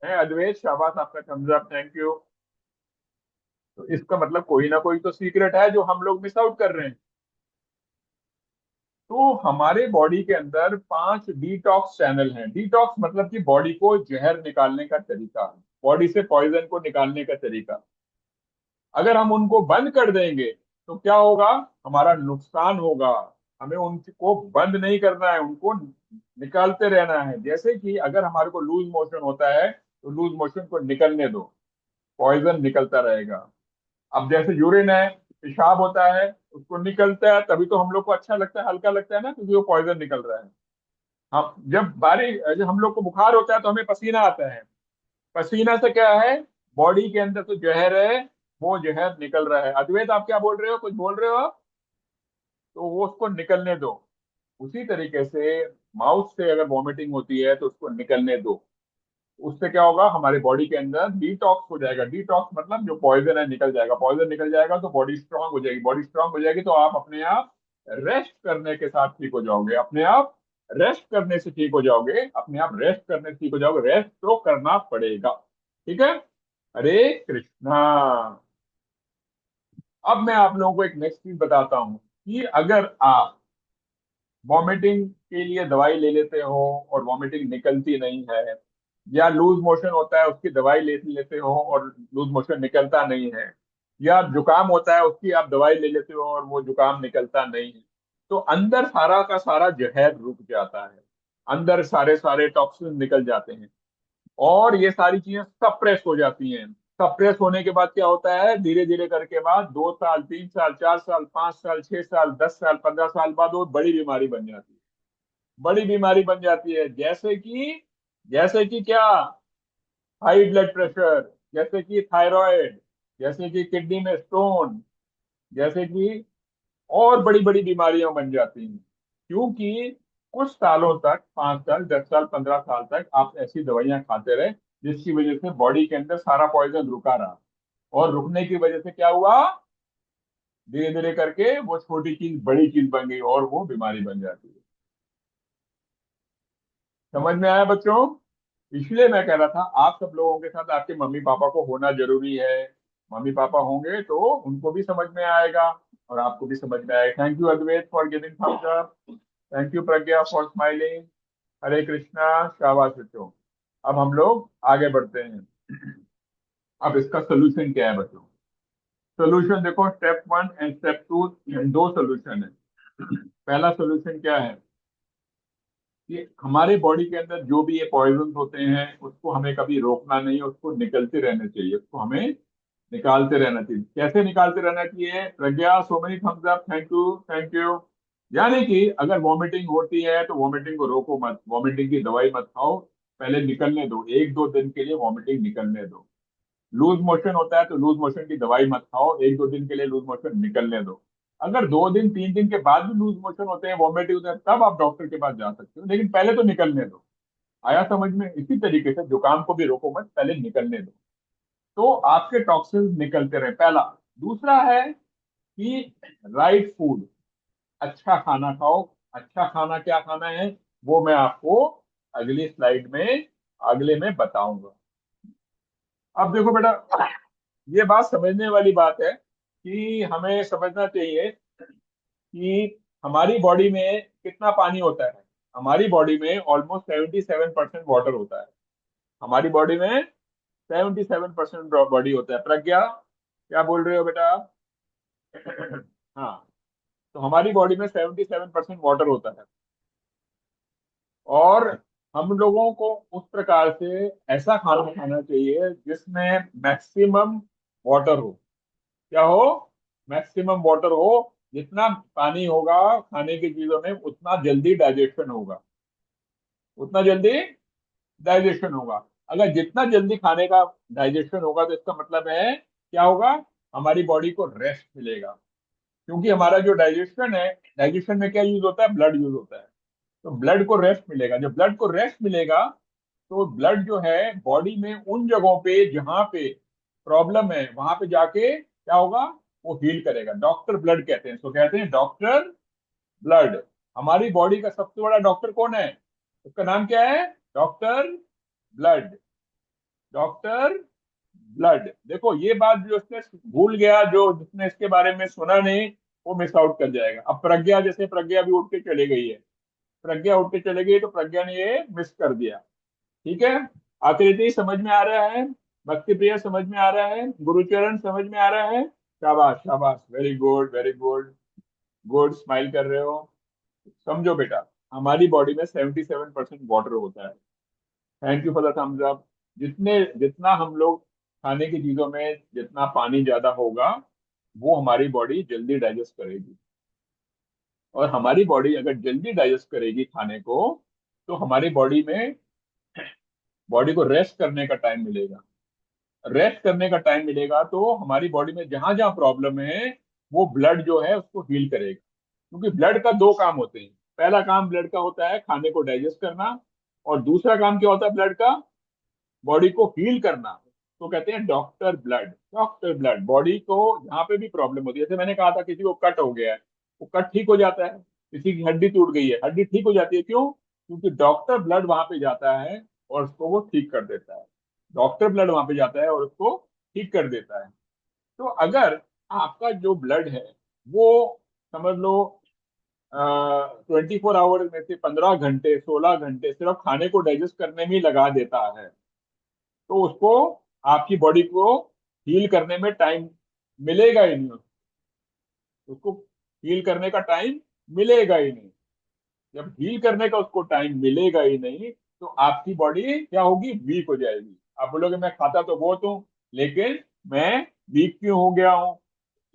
है अद्वैत, शाबाश, आपका थम्स अप, थैंक यू। तो इसका मतलब कोई ना कोई तो सीक्रेट है जो हम लोग मिस आउट कर रहे हैं। तो हमारे बॉडी के अंदर 5 डिटॉक्स चैनल हैं। डिटॉक्स मतलब कि बॉडी को जहर निकालने का तरीका, बॉडी से पॉइजन को निकालने का तरीका। अगर हम उनको बंद कर देंगे तो क्या होगा, हमारा नुकसान होगा। हमें उनको बंद नहीं करना है, उनको निकालते रहना है। जैसे कि अगर हमारे को लूज मोशन होता है तो लूज मोशन को निकलने दो, पॉइजन निकलता रहेगा। अब जैसे यूरिन है, पेशाब होता है, उसको निकलता है, तभी तो हम लोग को अच्छा लगता है, हल्का लगता है ना, क्योंकि वो पॉइजन निकल रहा है। हम जब हम लोग को बुखार होता है तो हमें पसीना आता है। पसीना से क्या है, बॉडी के अंदर तो जहर है, वो जहर निकल रहा है। अद्वैत आप क्या बोल रहे हो, कुछ बोल रहे हो आप? तो वो उसको निकलने दो। उसी तरीके से माउथ से अगर वॉमिटिंग होती है तो उसको निकलने दो। उससे क्या होगा, हमारे बॉडी के अंदर डिटॉक्स हो जाएगा। डिटॉक्स मतलब जो पॉइजन है निकल जाएगा। पॉइजन निकल जाएगा तो बॉडी स्ट्रांग हो जाएगी। बॉडी स्ट्रांग हो जाएगी तो आप अपने आप रेस्ट करने के साथ ठीक हो जाओगे। अपने आप रेस्ट करने से ठीक हो जाओगे। अपने आप रेस्ट करने से ठीक हो जाओगे। रेस्ट तो करना पड़ेगा। ठीक है? हरे कृष्णा। अब मैं आप लोगों को एक नेक्स्ट चीज बताता हूँ कि अगर आप वॉमिटिंग के लिए दवाई ले लेते हो और वॉमिटिंग निकलती नहीं है, या लूज मोशन होता है उसकी दवाई ले लेते हो और लूज मोशन निकलता नहीं है, या जुकाम होता है उसकी आप दवाई ले लेते हो और वो जुकाम निकलता नहीं है, तो अंदर सारा का सारा जहर रुक जाता है। अंदर सारे सारे टॉक्सिन निकल जाते हैं और ये सारी चीजें सप्रेस हो जाती हैं। सप्रेस होने के बाद क्या होता है, धीरे धीरे करके बाद 2 साल, 3 साल, 4 साल, 5 साल, 6 साल, 10 साल, 15 साल बाद वो बड़ी बीमारी बन जाती है। बड़ी बीमारी बन जाती है। जैसे कि क्या, हाई ब्लड प्रेशर, जैसे कि थायराइड, जैसे कि किडनी में स्टोन, जैसे कि और बड़ी बड़ी बीमारियां बन जाती हैं। क्योंकि कुछ सालों तक, 5 साल, 10 साल, 15 साल तक आप ऐसी दवाइयां खाते रहे, जिसकी वजह से बॉडी के अंदर सारा पॉइजन रुका रहा। और रुकने की वजह से क्या हुआ, धीरे धीरे करके वो छोटी चीज बड़ी चीज बन गई और वो बीमारी बन जाती है। समझ में आया बच्चों? इसलिए मैं कह रहा था आप सब लोगों के साथ आपके मम्मी पापा को होना जरूरी है। मम्मी पापा होंगे तो उनको भी समझ में आएगा और आपको भी समझ में आएगा। Thank you Advait for giving thumbs up. Thank you Pragya for smiling. Hare Krishna, शाबाश बच्चों। अब हम लोग आगे बढ़ते हैं। अब इसका सोल्यूशन क्या है बच्चों? सोल्यूशन देखो, स्टेप 1 एंड स्टेप 2, दो सोल्यूशन है। पहला सोल्यूशन क्या है कि हमारे बॉडी के अंदर जो भी ये पॉइजन होते हैं उसको हमें कभी रोकना नहीं, उसको निकलते रहना चाहिए, उसको हमें निकालते रहना चाहिए। कैसे निकालते रहना चाहिए? Pragya, so many thumbs up, thank you, thank you. यानी कि अगर वॉमिटिंग होती है तो वॉमिटिंग को रोको मत, वॉमिटिंग की दवाई मत खाओ, पहले निकलने दो, 1-2 दिन के लिए वॉमिटिंग निकलने दो। लूज मोशन होता है तो लूज मोशन की दवाई मत खाओ, 1-2 दिन के लिए लूज मोशन निकलने दो। अगर 2 दिन 3 दिन के बाद भी लूज मोशन होते हैं, वॉमिटिंग होते हैं, तब आप डॉक्टर के पास जा सकते हो, लेकिन पहले तो निकलने दो। आया समझ में? इसी तरीके से जुकाम को भी रोको मत, पहले निकलने दो, तो आपके टॉक्सिन्स निकलते रहे, पहला। दूसरा है कि राइट फूड, अच्छा खाना खाओ। अच्छा खाना क्या खाना है वो मैं आपको अगली स्लाइड में, अगले में बताऊंगा। अब देखो बेटा, ये बात समझने वाली बात है कि हमें समझना चाहिए कि हमारी बॉडी में कितना पानी होता है। हमारी बॉडी में ऑलमोस्ट 77% वाटर होता है। हमारी बॉडी में 77% बॉडी होता है। प्रज्ञा, क्या बोल रहे हो बेटा? हाँ, तो हमारी बॉडी में 77% वाटर होता है। और हम लोगों को उस प्रकार से ऐसा खाना खाना चाहिए जिसमें मैक्सिमम वाटर हो। क्या हो? मैक्सिमम वाटर हो। जितना पानी होगा खाने की चीजों में, उतना जल्दी डाइजेशन होगा, उतना जल्दी डाइजेशन होगा। अगर जितना जल्दी खाने का डाइजेशन होगा तो इसका मतलब है क्या होगा? हमारी बॉडी को रेस्ट मिलेगा। क्योंकि हमारा जो डाइजेशन है, डाइजेशन में क्या यूज होता है? ब्लड यूज होता है। तो ब्लड को रेस्ट मिलेगा, जब ब्लड को रेस्ट मिलेगा तो ब्लड जो है बॉडी में उन जगहों पे जहां पे प्रॉब्लम है वहां पे जाके क्या होगा? वो हील करेगा। डॉक्टर ब्लड कहते हैं, तो कहते हैं डॉक्टर ब्लड। हमारी बॉडी का सबसे बड़ा डॉक्टर कौन है? उसका नाम क्या है? Doctor blood. Doctor blood. देखो, ये बात जो उसने भूल गया, जो जिसने इसके बारे में सुना नहीं, वो मिस आउट कर जाएगा। अब प्रज्ञा, जैसे प्रज्ञा भी उठ के चली गई है, प्रज्ञा उठ के चले गई तो प्रज्ञा ने ये मिस कर दिया। ठीक है? आकृति समझ में आ रहा है? भक्ति प्रिया समझ में आ रहा है? गुरुचरण समझ में आ रहा है? शाबाश शाबाश, very good very good. Good, smile कर रहे हो। समझो बेटा, हमारी बॉडी में 77% वाटर होता है। Thank you for the thumbs up. जितने जितना हम लोग खाने की चीजों में जितना पानी ज्यादा होगा, वो हमारी बॉडी जल्दी डाइजेस्ट करेगी। और हमारी बॉडी अगर जल्दी डाइजेस्ट करेगी खाने को, तो हमारी बॉडी में, बॉडी को रेस्ट करने का टाइम मिलेगा। रेस्ट करने का टाइम मिलेगा तो हमारी बॉडी में जहां जहां प्रॉब्लम है, वो ब्लड जो है उसको हील करेगा। क्योंकि ब्लड का दो काम होते हैं। पहला काम ब्लड का होता है खाने को डाइजेस्ट करना, और दूसरा काम क्या होता है ब्लड का? बॉडी को हील करना। तो कहते हैं doctor blood. Doctor blood body को जहाँ पे भी प्रॉब्लम होती है, जैसे मैंने कहा था किसी को कट हो गया है, वो कट ठीक हो जाता है। किसी की हड्डी टूट गई है, हड्डी ठीक हो जाती है, क्यों? क्योंकि डॉक्टर ब्लड वहां पे जाता है और उसको वो ठीक कर देता है। डॉक्टर ब्लड वहां पे जाता है और उसको ठीक कर देता है। तो अगर आपका जो ब्लड है वो, समझ लो, 24 आवर में से 15 घंटे 16 घंटे सिर्फ खाने को डाइजेस्ट करने में ही लगा देता है, तो उसको, आपकी बॉडी को हील करने में टाइम मिलेगा ही नहीं। उसको हील करने का टाइम मिलेगा ही नहीं। जब हील करने का उसको टाइम मिलेगा ही नहीं, तो आपकी बॉडी क्या होगी? वीक हो जाएगी। आप बोलोगे मैं खाता तो बहुत हूँ, लेकिन मैं वीक क्यों हो गया हूँ?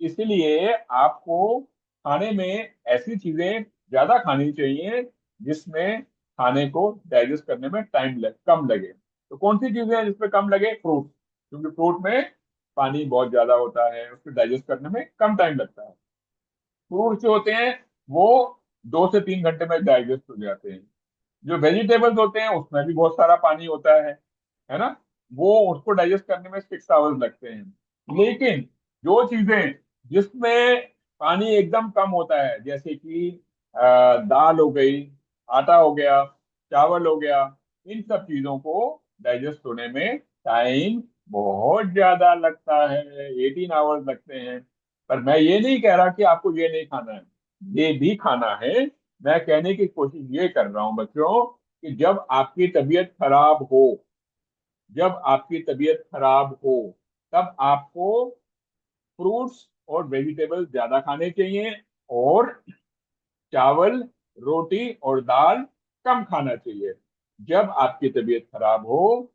इसलिए आपको खाने में ऐसी चीजें ज्यादा खानी चाहिए जिसमें खाने को डाइजेस्ट करने में कम लगे। तो कौन सी चीजें हैं जिसमें कम लगे? फ्रूट। क्योंकि फ्रूट में पानी बहुत ज्यादा होता है, उसको डाइजेस्ट करने में कम टाइम लगता है। फ्रूट जो होते हैं वो 2 से 3 घंटे में डाइजेस्ट हो जाते हैं। जो वेजिटेबल्स होते हैं उसमें भी बहुत सारा पानी होता है ना? वो उसको डाइजेस्ट करने में 6 आवर्स लगते हैं। लेकिन जो चीजें जिसमें पानी एकदम कम होता है, जैसे कि दाल हो गई, आटा हो गया, चावल हो गया, इन सब चीजों को डाइजेस्ट होने में टाइम बहुत ज्यादा लगता है, 18 आवर्स लगते हैं। पर मैं ये नहीं कह रहा कि आपको ये नहीं खाना है, ये भी खाना है। मैं कहने की कोशिश ये कर रहा हूं बच्चों कि जब आपकी तबीयत खराब हो, जब आपकी तबीयत खराब हो तब आपको फ्रूट्स और वेजिटेबल ज्यादा खाने चाहिए, और चावल, रोटी और दाल कम खाना चाहिए। जब आपकी तबीयत खराब हो,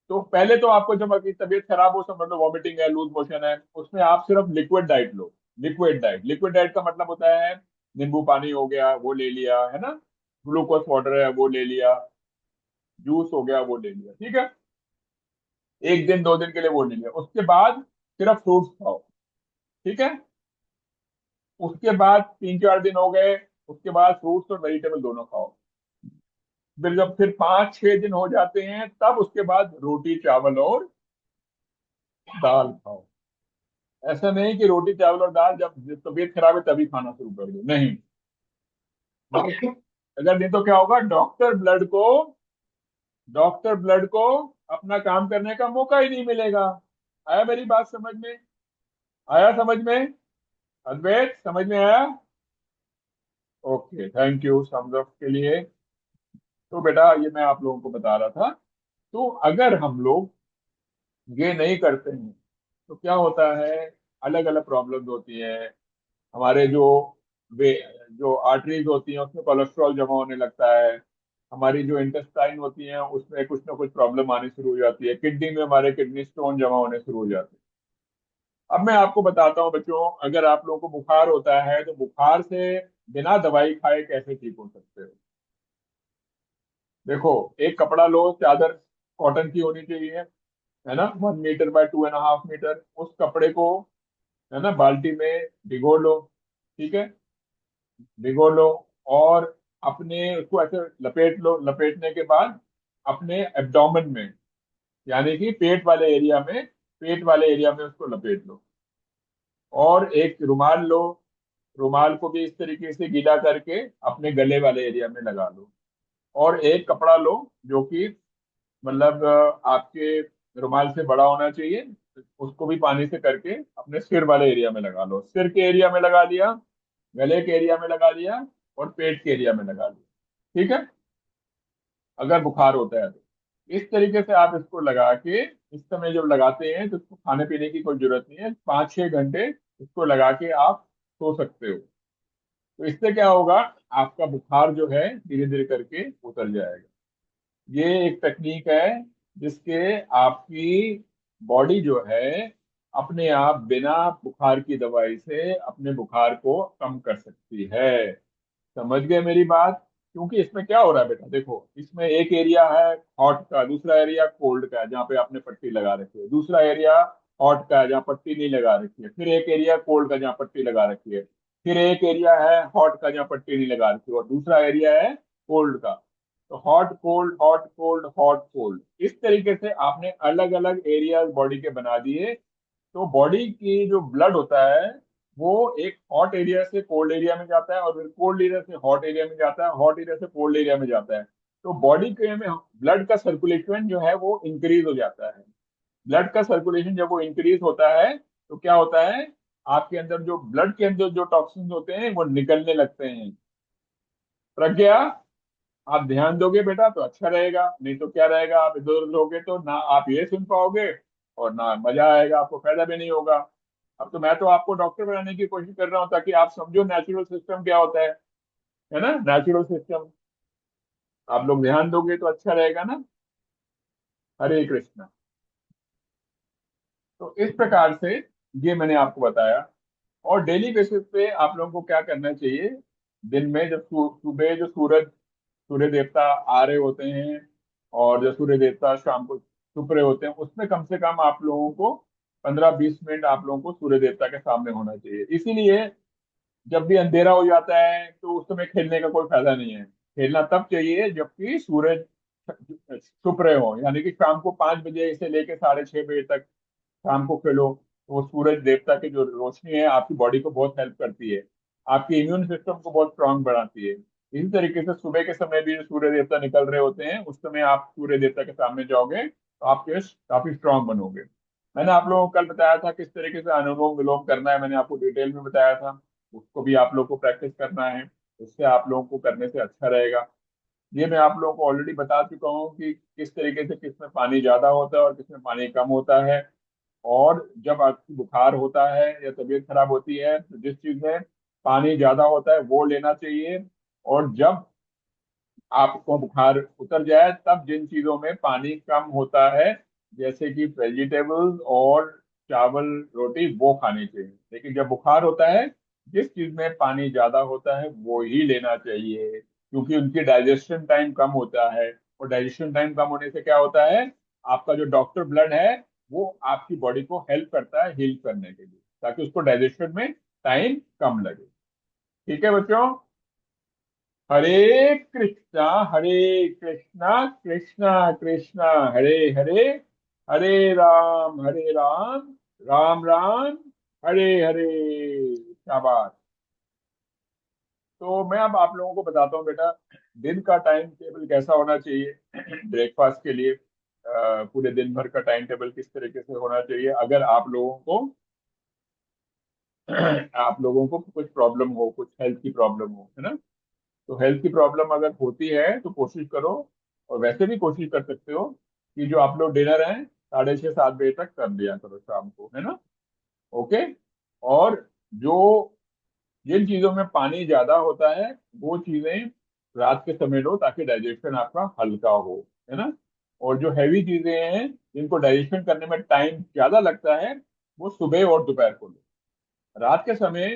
तो पहले तो आपको, जब आपकी तबीयत खराब हो, समझ लो वॉमिटिंग है, लूज मोशन है, उसमें आप सिर्फ लिक्विड डाइट लो। लिक्विड डाइट का मतलब होता है नींबू पानी हो गया वो ले लिया, है ना, ग्लूकोज वाटर है वो ले लिया, जूस हो गया वो ले लिया, ठीक है, एक दिन दो दिन के लिए वो ले लिया। उसके बाद सिर्फ फ्रूट्स खाओ, ठीक है। उसके बाद 3 4 दिन हो गए, उसके बाद फ्रूट्स और वेजिटेबल दोनों खाओ। फिर जब फिर 5 6 दिन हो जाते हैं, तब उसके बाद रोटी चावल और दाल खाओ। ऐसा नहीं कि रोटी चावल और दाल जब तबीयत खराब है तभी खाना शुरू कर दो, नहीं। अगर नहीं तो क्या होगा, डॉक्टर ब्लड को अपना काम करने का मौका ही नहीं मिलेगा। आया मेरी बात समझ में? आया समझ में? अद्वैत, समझ में आया? ओके, थैंक यू समझ के लिए। तो बेटा ये मैं आप लोगों को बता रहा था। तो अगर हम लोग ये नहीं करते हैं तो क्या होता है, अलग अलग प्रॉब्लम्स होती है। हमारे वे जो आर्टरीज होती हैं उसमें कोलेस्ट्रॉल जमा होने लगता है। हमारी जो इंटेस्टाइन होती है उसमें कुछ ना कुछ प्रॉब्लम आनी शुरू हो जाती है। किडनी में हमारे किडनी स्टोन जमा होने शुरू हो जाते हैं। अब मैं आपको बताता हूँ बच्चों, अगर आप लोगों को बुखार होता है तो बुखार से बिना दवाई खाए कैसे ठीक हो सकते हो। देखो, एक कपड़ा लो, चादर कॉटन की होनी चाहिए, है ना, 1 मीटर बाय 2.5 मीटर। उस कपड़े को, है ना, बाल्टी में भिगो लो, ठीक है, भिगो लो। और अपने उसको ऐसे लपेट लो, लपेटने के बाद अपने एब्डोमेन में, यानी कि पेट वाले एरिया में उसको लपेट लो। और एक रुमाल लो, रुमाल को भी इस तरीके से गीला करके अपने गले वाले एरिया में लगा लो। और एक कपड़ा लो जो कि मतलब आपके रुमाल से बड़ा होना चाहिए, उसको भी पानी से करके अपने सिर वाले एरिया में लगा लो। सिर के एरिया में लगा लिया, गले के एरिया में लगा लिया, और पेट के एरिया में लगा लिया, ठीक है, अगर बुखार होता है तो। इस तरीके से आप इसको लगा के, इस समय जब लगाते हैं तो इसको खाने पीने की कोई जरूरत नहीं है, 5 6 घंटे इसको लगा के आप सो सकते हो। तो इससे क्या होगा, आपका बुखार जो है धीरे धीरे करके उतर जाएगा। ये एक टेक्निक है जिसके आपकी बॉडी जो है अपने आप बिना बुखार की दवाई से अपने बुखार को कम कर सकती है। समझ गए मेरी बात? क्योंकि इसमें क्या हो रहा है बेटा, देखो, इसमें एक एरिया है हॉट का, दूसरा एरिया कोल्ड का है जहाँ पे आपने पट्टी लगा रखी है, दूसरा एरिया हॉट का है जहाँ पट्टी नहीं लगा रखी है, फिर एक एरिया कोल्ड का जहाँ पट्टी लगा रखी है, फिर एक एरिया है हॉट का जहाँ पट्टी नहीं लगा रखी है, और दूसरा एरिया है कोल्ड का। तो hot cold, hot cold, hot cold, इस तरीके से आपने अलग अलग एरिया बॉडी के बना दिए। तो बॉडी की जो ब्लड होता है वो एक हॉट एरिया से कोल्ड एरिया में जाता है, और फिर कोल्ड एरिया से हॉट एरिया में जाता है, हॉट एरिया से कोल्ड एरिया में जाता है। तो बॉडी के में ब्लड का सर्कुलेशन जो है वो इंक्रीज हो जाता है। ब्लड का सर्कुलेशन जब वो इंक्रीज होता है तो क्या होता है, आपके अंदर जो ब्लड के अंदर जो टॉक्सिन्स होते हैं वो निकलने लगते हैं। प्रज्ञा, आप ध्यान दोगे बेटा तो अच्छा रहेगा, नहीं तो क्या रहेगा, आप इधर उधर होगे तो ना आप ये सुन पाओगे और ना मजा आएगा, आपको फायदा भी नहीं होगा। अब तो मैं तो आपको डॉक्टर बनाने की कोशिश कर रहा हूँ ताकि आप समझो नेचुरल सिस्टम क्या होता है ना, नेचुरल सिस्टम। आप लोग ध्यान दोगे तो अच्छा रहेगा ना। हरे कृष्णा। तो इस प्रकार से ये मैंने आपको बताया। और डेली बेसिस पे आप लोगों को क्या करना चाहिए, दिन में जब सुबह जो सूर्य देवता आ रहे होते हैं, और जब सूर्य देवता शाम को छुप रहे होते हैं, उसमें कम से कम आप लोगों को 15 20 मिनट आप लोगों को सूर्य देवता के सामने होना चाहिए। इसीलिए जब भी अंधेरा हो जाता है तो उस समय खेलने का कोई फायदा नहीं है। खेलना तब चाहिए जबकि सूरज छुप रहे हो, यानी कि शाम को 5 बजे से लेकर 6:30 बजे तक शाम को खेलो। तो वो सूरज देवता की जो रोशनी है आपकी बॉडी को बहुत हेल्प करती है, आपकी इम्यून सिस्टम को बहुत स्ट्रांग बनाती है। इसी तरीके से सुबह के समय भी जो सूर्य देवता निकल रहे होते हैं उस समय आप सूर्य देवता के सामने जाओगे तो आप काफी स्ट्रांग बनोगे। मैंने आप लोगों को कल बताया था किस तरीके से अनुलोम विलोम करना है, मैंने आपको डिटेल में बताया था। उसको भी आप लोग को प्रैक्टिस करना है, उससे आप लोगों को करने से अच्छा रहेगा। ये मैं आप लोगों को ऑलरेडी बता चुका हूँ कि किस तरीके से किसमें पानी ज्यादा होता है और किसमें पानी कम होता है। और जब आपको बुखार होता है या तबीयत खराब होती है तो जिस चीज में पानी ज्यादा होता है वो लेना चाहिए। और जब आपको बुखार उतर जाए तब जिन चीजों में पानी कम होता है, जैसे कि वेजिटेबल्स और चावल रोटी, वो खानी चाहिए। लेकिन जब बुखार होता है, जिस चीज में पानी ज्यादा होता है वो ही लेना चाहिए, क्योंकि उनकी डाइजेशन टाइम कम होता है। और डाइजेशन टाइम कम होने से क्या होता है, आपका जो डॉक्टर ब्लड है वो आपकी बॉडी को हेल्प करता है हील करने के लिए, ताकि उसको डाइजेशन में टाइम कम लगे। ठीक है बच्चों। हरे कृष्णा, हरे कृष्णा, कृष्णा कृष्णा हरे हरे, हरे राम, राम राम हरे हरे। शाबाश। तो मैं अब आप लोगों को बताता हूँ बेटा, दिन का टाइम टेबल कैसा होना चाहिए ब्रेकफास्ट के लिए। पूरे दिन भर का टाइम टेबल किस तरीके से होना चाहिए अगर आप लोगों को आप लोगों को कुछ प्रॉब्लम हो, कुछ हेल्थ की प्रॉब्लम हो, है ना। तो हेल्थ की प्रॉब्लम अगर होती है तो कोशिश करो, और वैसे भी कोशिश कर सकते हो कि जो आप लोग डिनर है 6:30-7 बजे तक कर लिया करो शाम को, है ना। ओके। और जो जिन चीजों में पानी ज्यादा होता है वो चीजें रात के समय लो, ताकि डाइजेशन आपका हल्का हो, है ना। और जो हैवी चीजें हैं जिनको डाइजेशन करने में टाइम ज्यादा लगता है, वो सुबह और दोपहर को लो। रात के समय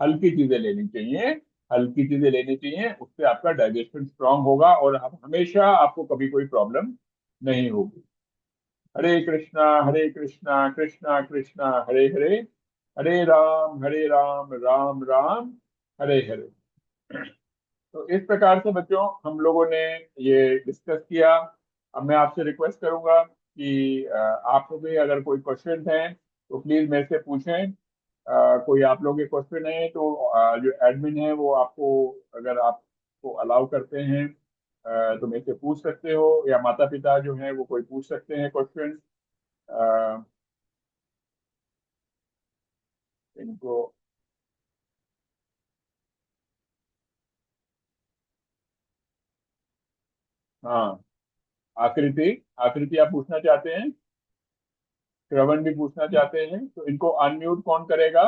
हल्की चीजें लेनी चाहिए, हल्की चीजें लेनी चाहिए, उससे आपका डाइजेशन स्ट्रांग होगा और आप हमेशा, आपको कभी कोई प्रॉब्लम नहीं होगी। हरे कृष्णा कृष्णा कृष्णा हरे हरे, हरे राम, राम राम हरे हरे। तो इस प्रकार से बच्चों हम लोगों ने ये डिस्कस किया। अब मैं आपसे रिक्वेस्ट करूंगा कि आपको भी अगर कोई क्वेश्चन है तो प्लीज मेरे से पूछें। कोई आप लोगों के क्वेश्चन है तो जो एडमिन है वो आपको, अगर आपको अलाउ करते हैं तो मेरे से पूछ सकते हो, या माता पिता जो हैं वो कोई पूछ सकते हैं क्वेश्चन इनको। हाँ, आकृति, आकृति आप पूछना चाहते हैं, श्रवण भी पूछना चाहते हैं, तो इनको अनम्यूट कौन करेगा।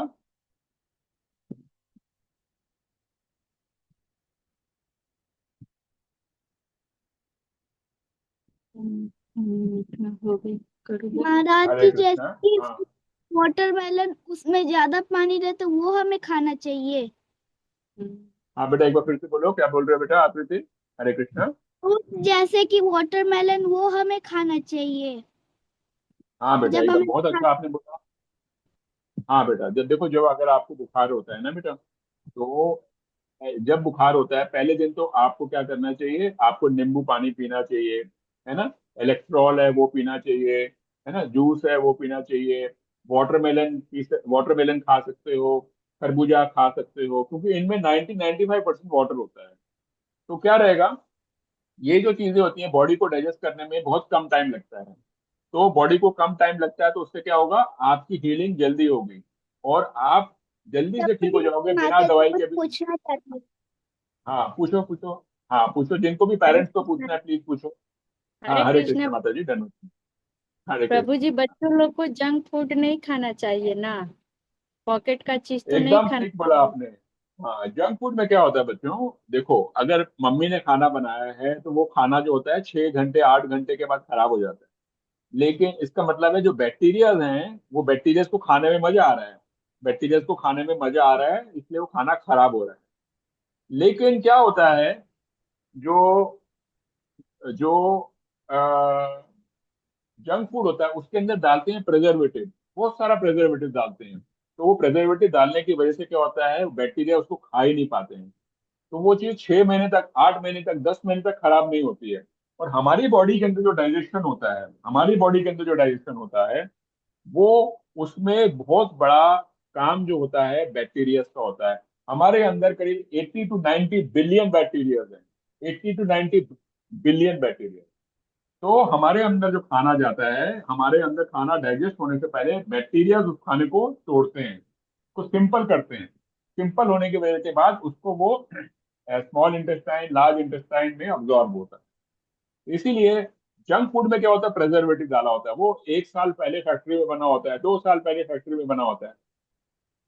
हो गई करो। महाराज हरे जी, कृष्णा। जैसे कि हाँ। वाटरमेलन उसमें ज्यादा पानी रहता वो हमें खाना चाहिए। हाँ बेटा, एक बार फिर से बोलो, क्या बोल रहे हो बेटा आकृति। हरे कृष्णा। जैसे कि वाटरमेलन वो हमें खाना चाहिए हाँ बेटा, जब एकदम हमें बहुत अच्छा आपने बोला। हाँ बेटा, जब देखो, जब अगर आपको बुखार होता है ना बेटा, तो जब बुखार होता है पहले दिन तो आपको क्या करना चाहिए, आपको नींबू पानी पीना चाहिए, है ना। इलेक्ट्रॉल है वो पीना चाहिए, है ना। जूस है वो पीना चाहिए। वाटरमेलन खा सकते हो, खरबूजा खा सकते हो, क्योंकि इनमें 90-95% वाटर होता है। तो क्या रहेगा, ये जो चीजें होती हैं बॉडी को डाइजेस्ट करने में बहुत कम टाइम लगता है। तो बॉडी को कम टाइम लगता है तो उससे क्या होगा, आपकी हीलिंग जल्दी होगी और आप जल्दी से ठीक हो जाओगे बिना माता जी दवाई कुछ के भी। पूछना चाहती हूँ। हाँ पूछो पूछो। हाँ पूछो, जिनको भी हरे पेरेंट्स को कृष्णा। पूछना है प्लीज पूछो। हाँ हरे हरे कृष्ण। कृष्ण माता जी, धन्यवाद। हरे प्रभु कृष्ण। जी, बच्चों लोग को जंक फूड नहीं खाना चाहिए ना। पॉकेट का चीज तो नहीं एकदम खाना ठीक बोला चाहिए। आपने। हाँ, जंक फूड में क्या होता है बच्चों, देखो अगर मम्मी ने खाना बनाया है तो वो खाना जो होता है 6 घंटे 8 घंटे के बाद खराब हो जाता है। लेकिन इसका मतलब है जो बैक्टीरियाज हैं, वो बैक्टीरिया को खाने में मजा आ रहा है, बैक्टीरिया को खाने में मजा आ रहा है, इसलिए वो खाना खराब हो रहा है। लेकिन क्या होता है, जो जो जंक फूड होता है उसके अंदर डालते हैं प्रिजर्वेटिव, बहुत सारा प्रिजर्वेटिव डालते हैं। तो वो प्रिजर्वेटिव डालने की वजह से क्या होता है, बैक्टीरिया उसको खा ही नहीं पाते हैं। तो वो चीज 6 महीने तक, 8 महीने तक, 10 महीने तक खराब नहीं होती है। और हमारी बॉडी के अंदर जो डाइजेशन होता है, हमारी बॉडी के अंदर जो डाइजेशन होता है, वो, उसमें बहुत बड़ा काम जो होता है बैक्टीरिया का होता है। हमारे अंदर करीब 80-90 बिलियन बैक्टीरिया हैं, 80-90 बिलियन बैक्टीरिया। तो हमारे अंदर जो खाना जाता है, हमारे अंदर खाना डाइजेस्ट होने से पहले बैक्टीरिया उस खाने को तोड़ते हैं, उसको सिंपल करते हैं। सिंपल होने की वजह के बाद उसको वो स्मॉल इंटेस्टाइन, लार्ज इंटेस्टाइन में अब्जॉर्ब होता है। इसीलिए जंक फूड में क्या होता है, प्रेजर्वेटिव डाला होता है, वो 1 साल पहले फैक्ट्री में बना होता है, 2 साल पहले फैक्ट्री में बना होता है।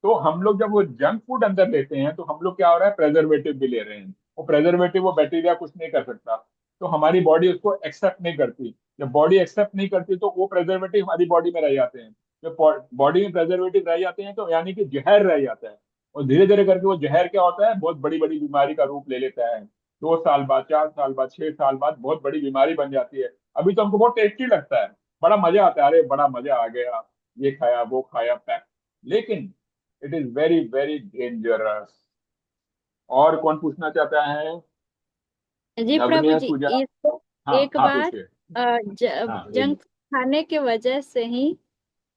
तो हम लोग जब वो जंक फूड अंदर लेते हैं तो हम लोग क्या हो रहा है, प्रेजर्वेटिव भी ले रहे हैं। वो प्रेजर्वेटिव, वो बैक्टीरिया कुछ नहीं कर सकता, तो हमारी बॉडी उसको एक्सेप्ट नहीं करती। जब बॉडी एक्सेप्ट नहीं करती तो वो प्रेजर्वेटिव हमारी बॉडी में रह जाते हैं। जब बॉडी में प्रेजर्वेटिव रह जाते हैं तो यानी कि जहर रह जाता है। और धीरे धीरे करके वो जहर क्या होता है, बहुत बड़ी बड़ी बीमारी का रूप ले लेता है। 2 साल बाद, 4 साल बाद, 6 साल बाद बहुत बड़ी बीमारी बन जाती है। अभी तो हमको बहुत टेस्टी लगता है, बड़ा मजा आता है, अरे बड़ा मजा आ गया, ये खाया वो खाया पैक। लेकिन it is very very dangerous. और कौन पूछना चाहता है? जी प्रभु नवनीय जी, सुजा। इसको हाँ एक हाँ, बार पूछिए। हाँ एक। जंक खाने के वजह से ही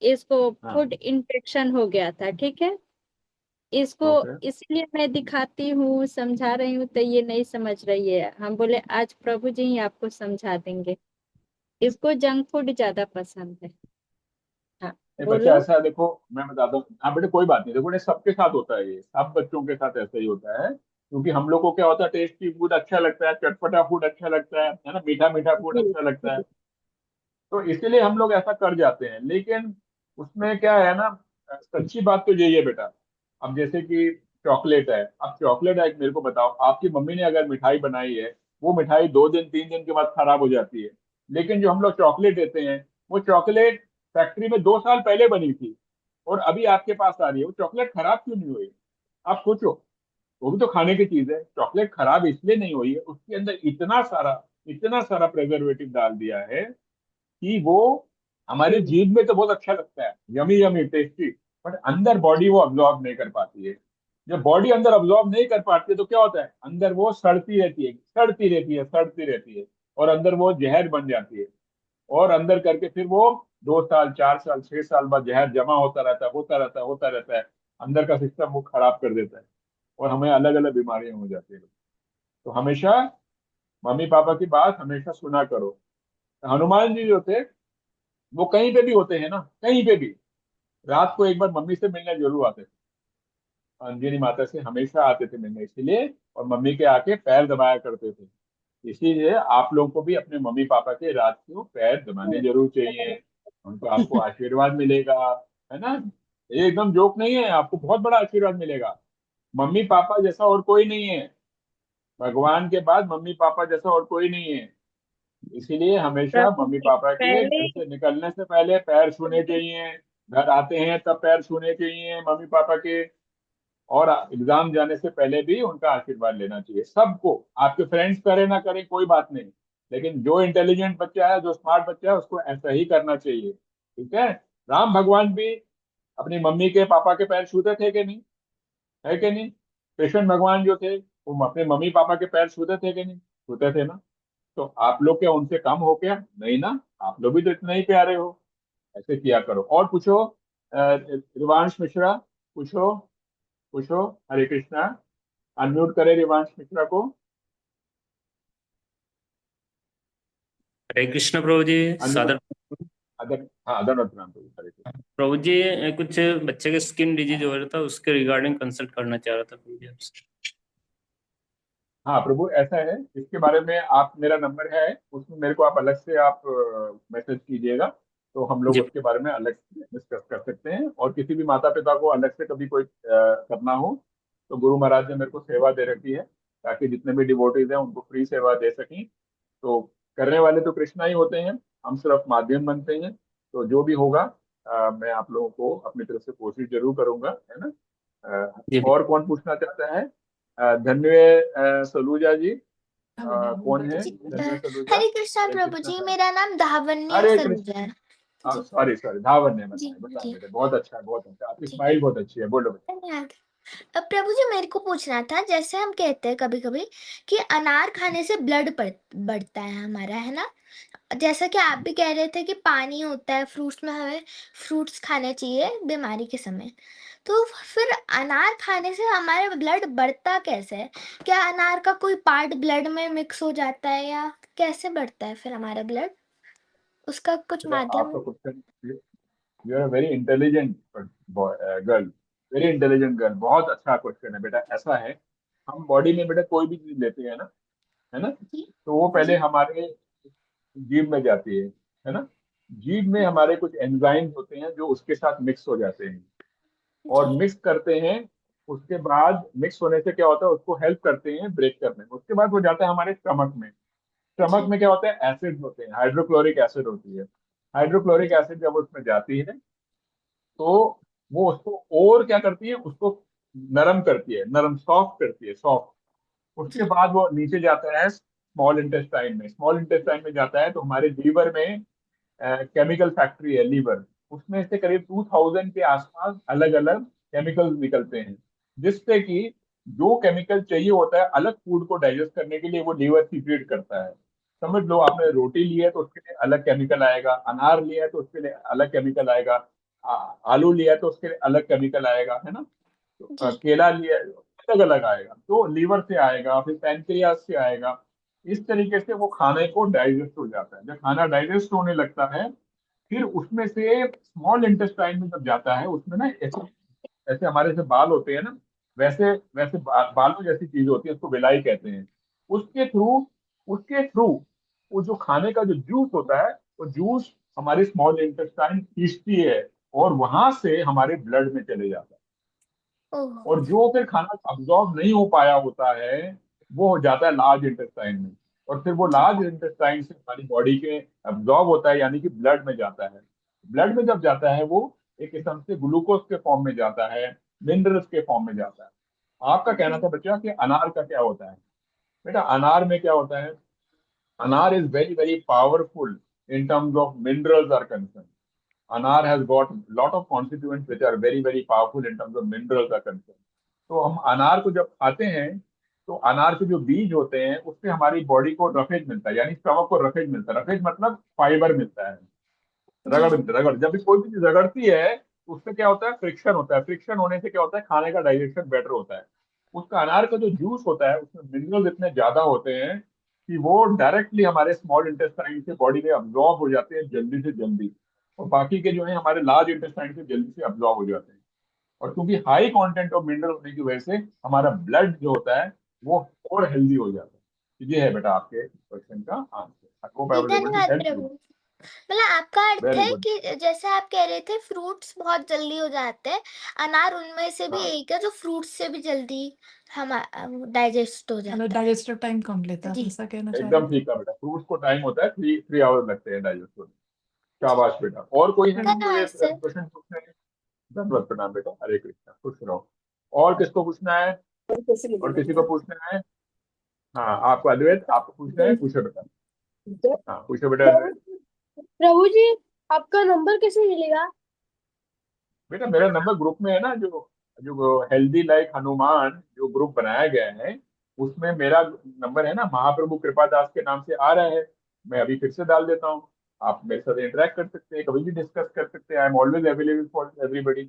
इसको हाँ। फूड इन्फेक्शन हो गया था, ठीक है। इसको ओके। इसलिए मैं दिखाती हूँ, समझा रही हूँ, तो ये नहीं समझ रही है। हम बोले आज प्रभु जी ही आपको समझा देंगे। इसको जंक फूड ज्यादा पसंद है। हाँ, ये बच्चा बोलो। ऐसा है, देखो मैं बताता हूँ। हाँ बेटे कोई बात नहीं, देखो ये सबके साथ होता है, ये सब बच्चों के साथ ऐसा ही होता है। क्योंकि हम लोग को क्या होता है, टेस्टी फूड अच्छा लगता है, चटपटा फूड अच्छा लगता है ना, मीठा मीठा फूड जी अच्छा लगता है। जी। तो इसीलिए हम लोग ऐसा कर जाते हैं। लेकिन उसमें क्या है ना, सच्ची बात तो यही है बेटा। अब जैसे कि चॉकलेट है, अब चॉकलेट है, मेरे को बताओ, आपकी मम्मी ने अगर मिठाई बनाई है, वो मिठाई 2 दिन 3 दिन के बाद खराब हो जाती है। लेकिन जो हम लोग चॉकलेट देते हैं, वो चॉकलेट फैक्ट्री में 2 साल पहले बनी थी और अभी आपके पास आ रही है, वो चॉकलेट खराब क्यों नहीं हुई? आप सोचो। वो भी तो खाने की चीज है, चॉकलेट खराब इसलिए नहीं हुई है, उसके अंदर इतना सारा प्रेजर्वेटिव डाल दिया है कि वो हमारी जी जीभ में तो बहुत अच्छा लगता है, यमी यमी टेस्टी, बट अंदर बॉडी वो अब्जॉर्ब नहीं कर पाती है। जब बॉडी अंदर अब्जॉर्ब नहीं कर पाती है तो क्या होता है, अंदर वो सड़ती रहती है, सड़ती रहती है, सड़ती रहती है, और अंदर वो जहर बन जाती है। और अंदर करके फिर वो 2 साल, 4 साल, 6 साल बाद जहर जमा होता रहता है, होता रहता है, होता रहता है। अंदर का सिस्टम वो खराब कर देता है और हमें अलग अलग बीमारियां हो जाती है। तो हमेशा मम्मी पापा की बात हमेशा सुना करो। हनुमान जी जो थे, वो कहीं पे भी होते हैं ना, कहीं पे भी रात को एक बार मम्मी से मिलने जरूर आते थे। अंजनी माता से हमेशा आते थे मिलने, इसीलिए। और मम्मी के आके पैर दबाया करते थे। इसीलिए आप लोगों को भी अपने मम्मी पापा के रात को पैर दबाने जरूर चाहिए। उनको, आपको आशीर्वाद मिलेगा, है ना। ये एकदम जोक नहीं है, आपको बहुत बड़ा आशीर्वाद मिलेगा। मम्मी पापा जैसा और कोई नहीं है। भगवान के बाद मम्मी पापा जैसा और कोई नहीं है। इसीलिए हमेशा प्रभु मम्मी जी पापा के पहले। घर से निकलने से पहले पैर छूने चाहिए। घर आते हैं तब पैर छूने चाहिए मम्मी पापा के। और एग्जाम जाने से पहले भी उनका आशीर्वाद लेना चाहिए सबको। आपके फ्रेंड्स करें ना करें कोई बात नहीं, लेकिन जो इंटेलिजेंट बच्चा है, जो स्मार्ट बच्चा है, उसको ऐसा ही करना चाहिए। ठीक है। राम भगवान भी अपनी मम्मी के पापा के पैर छूते थे कि नहीं? है कि नहीं? कृष्ण भगवान जो थे, वो अपने मम्मी पापा के पैर छूते थे कि नहीं? छूते थे ना। तो आप लोग क्या उनसे कम हो क्या? नहीं ना। आप लोग भी तो इतने ही प्यारे हो। ऐसे किया करो। और पूछो। रिवांश मिश्रा, पूछो, पूछो। हरे कृष्णा। अनम्यूट करे रिवांश मिश्रा को। हरे कृष्ण प्रभु जी। अनम्यूट। सादर अदर, हाँ अदर प्रणाम प्रभु, हरे कृष्ण। प्रभु जी, कुछ बच्चे के स्किन डिजीज हो रहा था, उसके रिगार्डिंग कंसल्ट करना चाह रहा था प्रभु जी आपसे। हाँ प्रभु, ऐसा है, इसके बारे में आप, मेरा नंबर है उसमें, मेरे को आप अलग से आप मैसेज कीजिएगा। तो हम लोग जी। उसके बारे में अलग से डिस्कस कर सकते हैं। और किसी भी माता पिता को अलग से कभी कोई करना हो, तो गुरु महाराज ने मेरे को सेवा दे रखी है, ताकि जितने भी डिवोटीज हैं उनको फ्री सेवा दे सकें। तो करने वाले तो कृष्णा ही होते हैं, हम सिर्फ माध्यम बनते हैं। तो जो भी होगा, मैं आप लोगों को अपनी तरफ से कोशिश जरूर करूंगा, है ना। जी। और कौन पूछना चाहता है? धन्य सलूजा जी। कौन है धन्य सलूजा? हरे कृष्णा हरे प्रभु कृष्ण जी, सर। मेरा नाम धावन्य हरे सलूजा कृष्ण। है। जी सॉरी सॉरी, धावन ने जी बताया, बताया जी। बेटे, बहुत अच्छा है, बहुत अच्छा, आपकी जी स्माइल बहुत अच्छी है, बोलो बेटे। धन्यवाद। अब प्रभु जी मेरे को पूछना था, जैसे हम कहते हैं कभी कभी कि अनार खाने से ब्लड बढ़ता है हमारा, है ना। जैसा कि आप भी कह रहे थे कि पानी होता है फ्रूट्स में, हमें फ्रूट्स खाने चाहिए बीमारी के समय। तो फिर अनार खाने से हमारा ब्लड बढ़ता कैसे है? क्या अनार का कोई पार्ट ब्लड में मिक्स हो जाता है, या कैसे बढ़ता है फिर हमारा ब्लड? उसका कुछ बेटा माध्यम? आपका question, you are very intelligent girl, very intelligent girl, बहुत अच्छा क्वेश्चन है बेटा। ऐसा है हम बॉडी में बेटा कोई भी चीज लेते हैं ना, है ना, जी तो वो पहले जी हमारे जीभ में जाती है ना। जीभ में हमारे कुछ एंजाइम्स होते हैं जो उसके साथ मिक्स हो जाते हैं और जी मिक्स करते हैं। उसके बाद मिक्स होने से क्या होता है, उसको हेल्प करते हैं ब्रेक करने में। उसके बाद वो जाता है हमारे स्टमक में। स्टमक जी में क्या होता है, एसिड होते हैं, हाइड्रोक्लोरिक एसिड होती है। हाइड्रोक्लोरिक जी एसिड जब उसमें जाती है तो वो उसको और क्या करती है, उसको नरम करती है, नरम सॉफ्ट करती है, सॉफ्ट। उसके जी बाद वो नीचे जाता है स्मॉल इंटेस्टाइन में। स्मॉल इंटेस्टाइन में जाता है तो हमारे लीवर में केमिकल फैक्ट्री है लीवर। उसमें से करीब 2000 के आसपास अलग अलग केमिकल्स निकलते हैं, जिससे कि जो केमिकल चाहिए होता है अलग फूड को डाइजेस्ट करने के लिए, वो लीवर सीक्रेट करता है। समझ लो, आपने रोटी ली है तो उसके लिए अलग केमिकल आएगा, अनार लिया है तो उसके लिए अलग केमिकल आएगा, आलू लिया है तो उसके लिए अलग केमिकल आएगा, है ना। तो, जी केला लिया है, अलग अलग आएगा, तो लीवर से आएगा, फिर पैनक्रियास से आएगा। इस तरीके से वो खाने को डाइजेस्ट हो जाता है। जब खाना डाइजेस्ट होने लगता है, फिर उसमें से स्मॉल इंटेस्टाइन में जब जाता है, उसमें ना ऐसे ऐसे हमारे से बाल होते हैं ना, वैसे वैसे बालों जैसी चीज होती है, उसको विलाई कहते हैं। उसके थ्रू उसके थ्रू वो जो खाने का जो जूस होता है, वो जूस हमारी स्मॉल इंटेस्टाइन खींचती है और वहां से हमारे ब्लड में चले जाता है। ओह और जो फिर खाना अब्जॉर्ब नहीं हो पाया होता है, वो हो जाता है लार्ज इंटेस्टाइन में। और फिर वो जी लार्ज इंटेस्टाइन से हमारी बॉडी के अब्जॉर्ब होता है, यानी कि ब्लड में जाता है। ब्लड में जब जाता है वो एक किस्म से ग्लूकोज के फॉर्म में जाता है, मिनरल्स के फॉर्म में जाता है। आपका कहना जी था बच्चा कि अनार का क्या होता है। बेटा अनार में क्या होता है, anar is very very powerful in terms of minerals are concern. Anar has got lot of constituents which are very very powerful in terms of minerals are concerned. तो हम अनार को जब खाते हैं तो अनार के जो बीज होते हैं उससे हमारी बॉडी को रफेज मिलता है, यानी स्टमक को रफेज मिलता है। रफेज मतलब फाइबर मिलता है। जी रगड़ रगड़ जब भी कोई भी चीज रगड़ती है तो उससे क्या होता है, फ्रिक्शन होता है। फ्रिक्शन होने से क्या होता है, खाने का डाइजेशन बेटर होता है। उसका अनार का जो जूस होता है उसमें मिनरल्स इतने ज्यादा होते हैं कि वो डायरेक्टली हमारे स्मॉल इंटेस्टाइन से बॉडी में अब्जॉर्ब हो जाते हैं जल्दी से जल्दी, और बाकी के जो है हमारे लार्ज इंटेस्टाइन से जल्दी से अब्जॉर्ब हो जाते हैं। और क्योंकि हाई कंटेंट ऑफ मिनरल होने की वजह से हमारा ब्लड जो होता है वो और हेल्दी हो जाता है। ये है बेटा आपके क्वेश्चन का आंसर। आई होप आई जी वाज एबल टू धन्यवाद हेल्प प्रभु। यू। मतलब आपका अर्थ वेरी है गुड। कि जैसे आप कह रहे थे फ्रूट्स बहुत जल्दी हो जाते हैं, अनार उनमें से भी हाँ एक है जो फ्रूट्स से भी जल्दी हम डाइजेस्ट हो मतलब जाता डाइजेस्टिव टाइम कम लेता है। है, जी ऐसा कहना चाह रहे एकदम थे। ठीक है बेटा, फ्रूट्स को टाइम होता है, 3 3 आवर्स लगते हैं डाइजेस्ट होने में। शाबाश बेटा। और कोई है जिनको ये धन्यवाद सर। क्वेश्चन पूछना है? धन्यवाद, प्रणाम बेटा, हरे कृष्णा, खुश रहो। और किसको पूछना है? और किसी को पूछना है? हाँ, आपको अद्वैत, आपको पूछना है, पूछो बेटा। हाँ पूछो बेटा अद्वैत। प्रभु जी, आपका नंबर कैसे मिलेगा? बेटा मेरा नंबर ग्रुप में है ना, जो जो हेल्दी लाइक हनुमान जो ग्रुप बनाया गया है, उसमें मेरा नंबर है ना, महाप्रभु कृपादास के नाम से आ रहा है। मैं अभी फिर से डाल देता हूँ। आप मेरे साथ इंटरेक्ट कर सकते हैं, कभी भी डिस्कस कर सकते हैं। I am always available for everybody,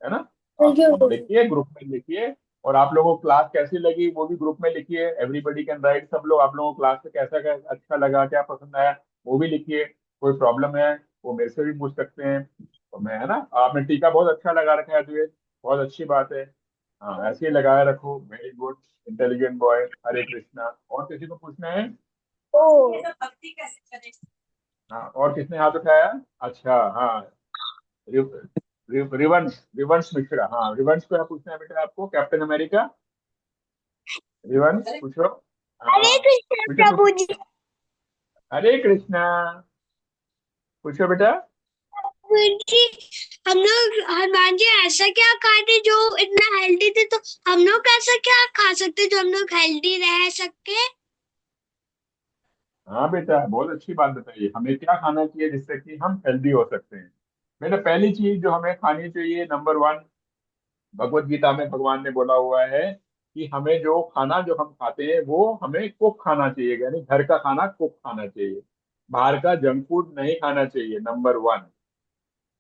है ना। थैंक आप यू। लिखिए, ग्रुप में लिखिए। और आप लोगों को क्लास कैसी लगी वो भी ग्रुप में लिखिए। एवरीबडी कैन राइट, सब लोग आप लोगों को क्लास में कैसा अच्छा लगा, क्या पसंद आया, वो भी लिखिए। कोई प्रॉब्लम है वो मेरे से भी पूछ सकते हैं। तो मैं, है ना, आपने टीका बहुत अच्छा लगा रखा है तो ये बहुत अच्छी बात है। हाँ ऐसे ही लगाए रखो। Very good, intelligent boy. Hare Krishna. और किसी को पूछना है? ओ, हाँ, और किसने हाथ उठाया? अच्छा हाँ, रिवंश, रिवंश मिश्रा। हाँ रिवंश को क्या पूछना है बेटा आपको, कैप्टन अमेरिका? रिवंश पूछो। हरे हाँ कृष्ण पूछो प्रभु पूछो। जी। हरे कृष्णा, पूछो बेटा। प्रभु जी, हम लोग हनुमान जी ऐसा क्या खाते जो इतना हेल्दी थे, तो हम लोग ऐसा क्या खा सकते जो हम लोग हेल्दी रह सके? हाँ बेटा, बहुत अच्छी बात बताइए, हमें क्या खाना चाहिए जिससे कि हम हेल्दी हो सकते हैं। बेटा पहली चीज जो हमें खानी चाहिए, नंबर वन, भगवत गीता में भगवान ने बोला हुआ है कि हमें जो खाना जो हम खाते हैं वो हमें कुक खाना चाहिए, यानी घर का खाना कुक खाना चाहिए। बाहर का जंक फूड नहीं खाना चाहिए, नंबर वन।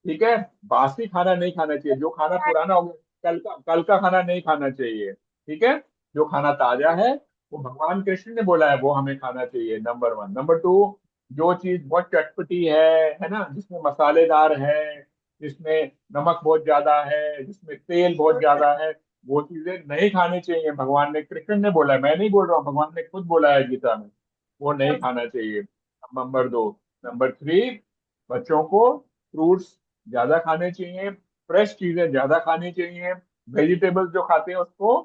ठीक है, बासी खाना नहीं खाना चाहिए, जो खाना पुराना हो गया, कल का खाना नहीं खाना चाहिए। ठीक है, जो खाना ताजा है वो भगवान कृष्ण ने बोला है वो हमें खाना चाहिए, नंबर वन। नंबर टू, जो चीज बहुत चटपटी है ना, जिसमें मसालेदार है, जिसमें नमक बहुत ज्यादा है, जिसमें तेल बहुत ज्यादा है, वो चीजें नहीं खानी चाहिए। भगवान ने, कृष्ण ने बोला है, मैं नहीं बोल रहा हूँ, भगवान ने खुद बोला है गीता में, वो नहीं खाना चाहिए। नंबर 2। नंबर 3, बच्चों को फ्रूट्स ज्यादा खाने चाहिए, फ्रेश चीजें ज्यादा खानी चाहिए। वेजिटेबल्स जो खाते हैं उसको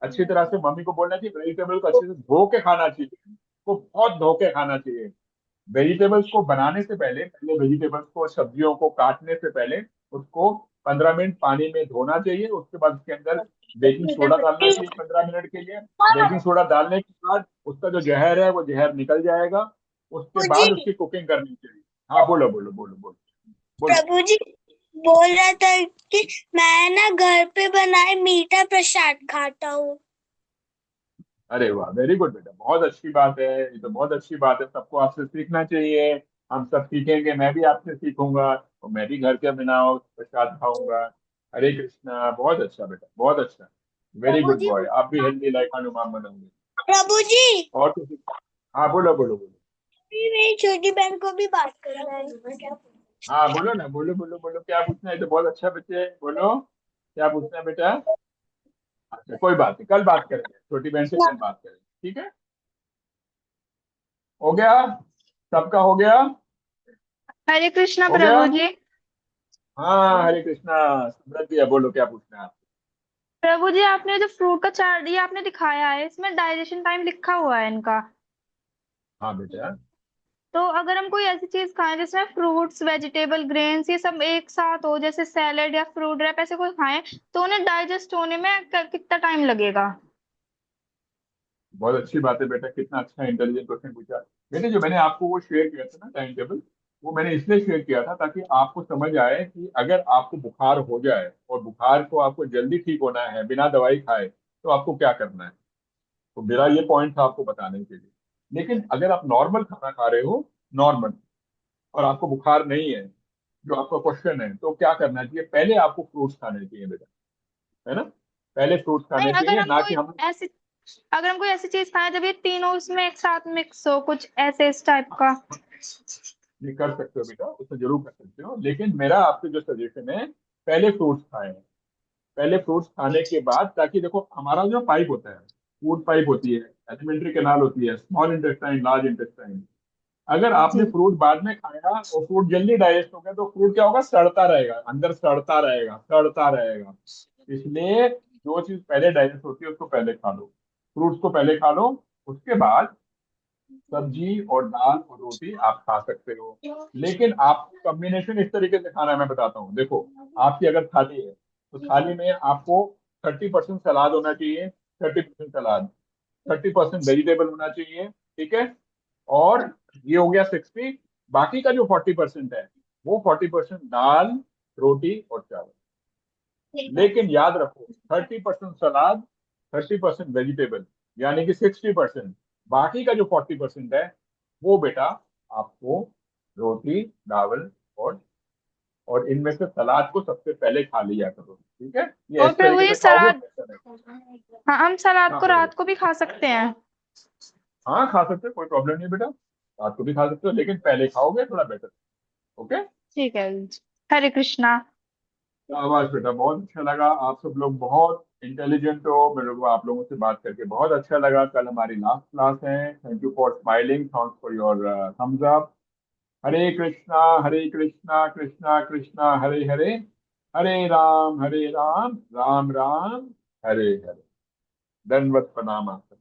अच्छी तरह से, मम्मी को बोलना चाहिए वेजिटेबल को अच्छे से धो के खाना चाहिए, उसको बहुत धो के खाना चाहिए। वेजिटेबल्स को बनाने से पहले, वेजिटेबल्स को, सब्जियों को काटने से पहले उसको 15 मिनट पानी में धोना चाहिए। उसके बाद उसके अंदर बेकिंग सोडा डालना चाहिए 15 मिनट के लिए। बेकिंग सोडा डालने के बाद उसका जो जहर है वो जहर निकल जाएगा। उसके प्रभु बाद जी, उसकी कुकिंग करनी चाहिए। हाँ बोलो बोलो बोलो बोलो बोलो। प्रभु जी बोल रहा था कि मैं ना घर पे बनाए मीठा प्रसाद खाता हूँ। अरे वाह, वेरी गुड बेटा, बहुत अच्छी बात है, ये तो बहुत अच्छी बात है, सबको आपसे सीखना चाहिए। हम सब सीखेंगे, मैं भी आपसे सीखूंगा और मैं भी घर के बनाओ प्रसाद खाऊंगा। हरे कृष्णा, बहुत अच्छा बेटा, बहुत अच्छा, वेरी प्रभु गुड जी बॉय, आप भी हेल्दी लाइफ हनुमान बनोगे। प्रभु जी, और किसी, हाँ बोलो बोलो बोलो। मेरी छोटी बहन को भी बात करना है। हाँ बोलो ना, बोलो बोलो बोलो, क्या पूछना है? तो बहुत अच्छा बच्चे, बोलो क्या पूछना है बेटा। अच्छा कोई बात नहीं, कल बात करेंगे, छोटी बहन से कल बात करेंगे, ठीक है? हो गया, सबका हो गया? हरे कृष्णा हो गया। प्रभु जी। हाँ हरे कृष्णा, सुब्रत भैया बोलो क्या पूछना है आप? प्रभु जी, आपने जो फ्रूट का चार्ट ये आपने दिखाया है, इसमें डाइजेशन टाइम लिखा हुआ है इनका। हाँ बेटा। तो अगर हम कोई ऐसी चीज खाएं जिसमें फ्रूट्स, वेजिटेबल, ग्रेन्स ये सब एक साथ हो, जैसे सैलेड या फ्रूट रैप ऐसे कोई खाएं, तो उन्हें डाइजेस्ट होने में कितना टाइम लगेगा? बहुत अच्छी बात है बेटा, कितना अच्छा इंटेलिजेंट क्वेश्चन पूछा। बेटे जो मैंने आपको वो शेयर किया था ना टाइम टेबल, वो मैंने इसलिए शेयर किया था ताकि आपको समझ आए कि अगर आपको बुखार हो जाए और बुखार को आपको जल्दी ठीक होना है बिना दवाई खाए, तो आपको क्या करना है। तो मेरा ये पॉइंट था आपको बताने के लिए। लेकिन अगर आप नॉर्मल खाना खा रहे हो, नॉर्मल, और आपको बुखार नहीं है, जो आपका क्वेश्चन है, तो क्या करना चाहिए? पहले आपको फ्रूट्स खाने चाहिए बेटा, है ना? पहले फ्रूट्स नहीं, खाने चाहिए, ना कि हम। अगर हम कोई ऐसी चीज खाएं जब ये तीनों इसमें एक साथ मिक्स हो, कुछ ऐसे इस टाइप का। ये कर सकते हो बेटा, उसमें जरूर कर सकते हो, लेकिन मेरा आपसे जो सजेशन है, पहले फ्रूट्स खाएं। पहले फ्रूट्स खाने के बाद, ताकि देखो हमारा जो पाइप होता है, फूड पाइप होती है, एलिमेंट्री कैनाल होती है, स्मॉल इंटेस्टाइन, लार्ज इंटेस्टाइन, अगर आपने जी। फ्रूट बाद में खाया और फ्रूट जल्दी डाइजेस्ट हो गया, तो फ्रूट क्या होगा? सड़ता रहेगा अंदर, सड़ता रहेगा, सड़ता रहेगा। इसलिए जो चीज पहले डाइजेस्ट होती है उसको पहले खा लो, फ्रूट्स को पहले खा लो। उसके बाद सब्जी और दाल और रोटी आप खा सकते हो। लेकिन आपको कॉम्बिनेशन इस तरीके से खाना है, मैं बताता हूँ। देखो, आपकी अगर थाली है तो थाली में आपको 30% सलाद होना चाहिए, 30% सलाद, 30% वेजिटेबल होना चाहिए, ठीक है? और ये हो गया 60। बाकी का जो 40% है, वो 40% दाल, रोटी और चावल। लेकिन याद रखो, 30% सलाद, 30% वेजिटेबल, यानी कि 60%। बाकी का जो 40% है, वो बेटा आपको रोटी, चावल और इनमें से सलाद को सबसे पहले खा लिया करो, ठीक है? ये और इस प्रभु तरीके ये से खाओगे सलाद, बेहतर है। हाँ, हम सलाद हाँ को बोलो रात बेटा। को भी खा सकते हैं? हाँ खा सकते हो, कोई प्रॉब्लम नहीं बेटा, रात को भी खा सकते हो, लेकिन पहले खाओगे थोड़ा बेटर। ओके। ठीक है। हरे कृष्णा। शाबाश बेटा, बहुत अच्छा लगा, आप सब लोग बहुत इंटेलिजेंट हो, मेरे को आप लोगों से बात करके बहुत अच्छा लगा। कल हमारी लास्ट क्लास है। Thank you for smiling, thanks for your thumbs up. Hare Krishna, Hare Krishna, Krishna Krishna Hare Hare, Hare Ram Ram Ram, Hare Hare. दंडवत प्रणाम आपका।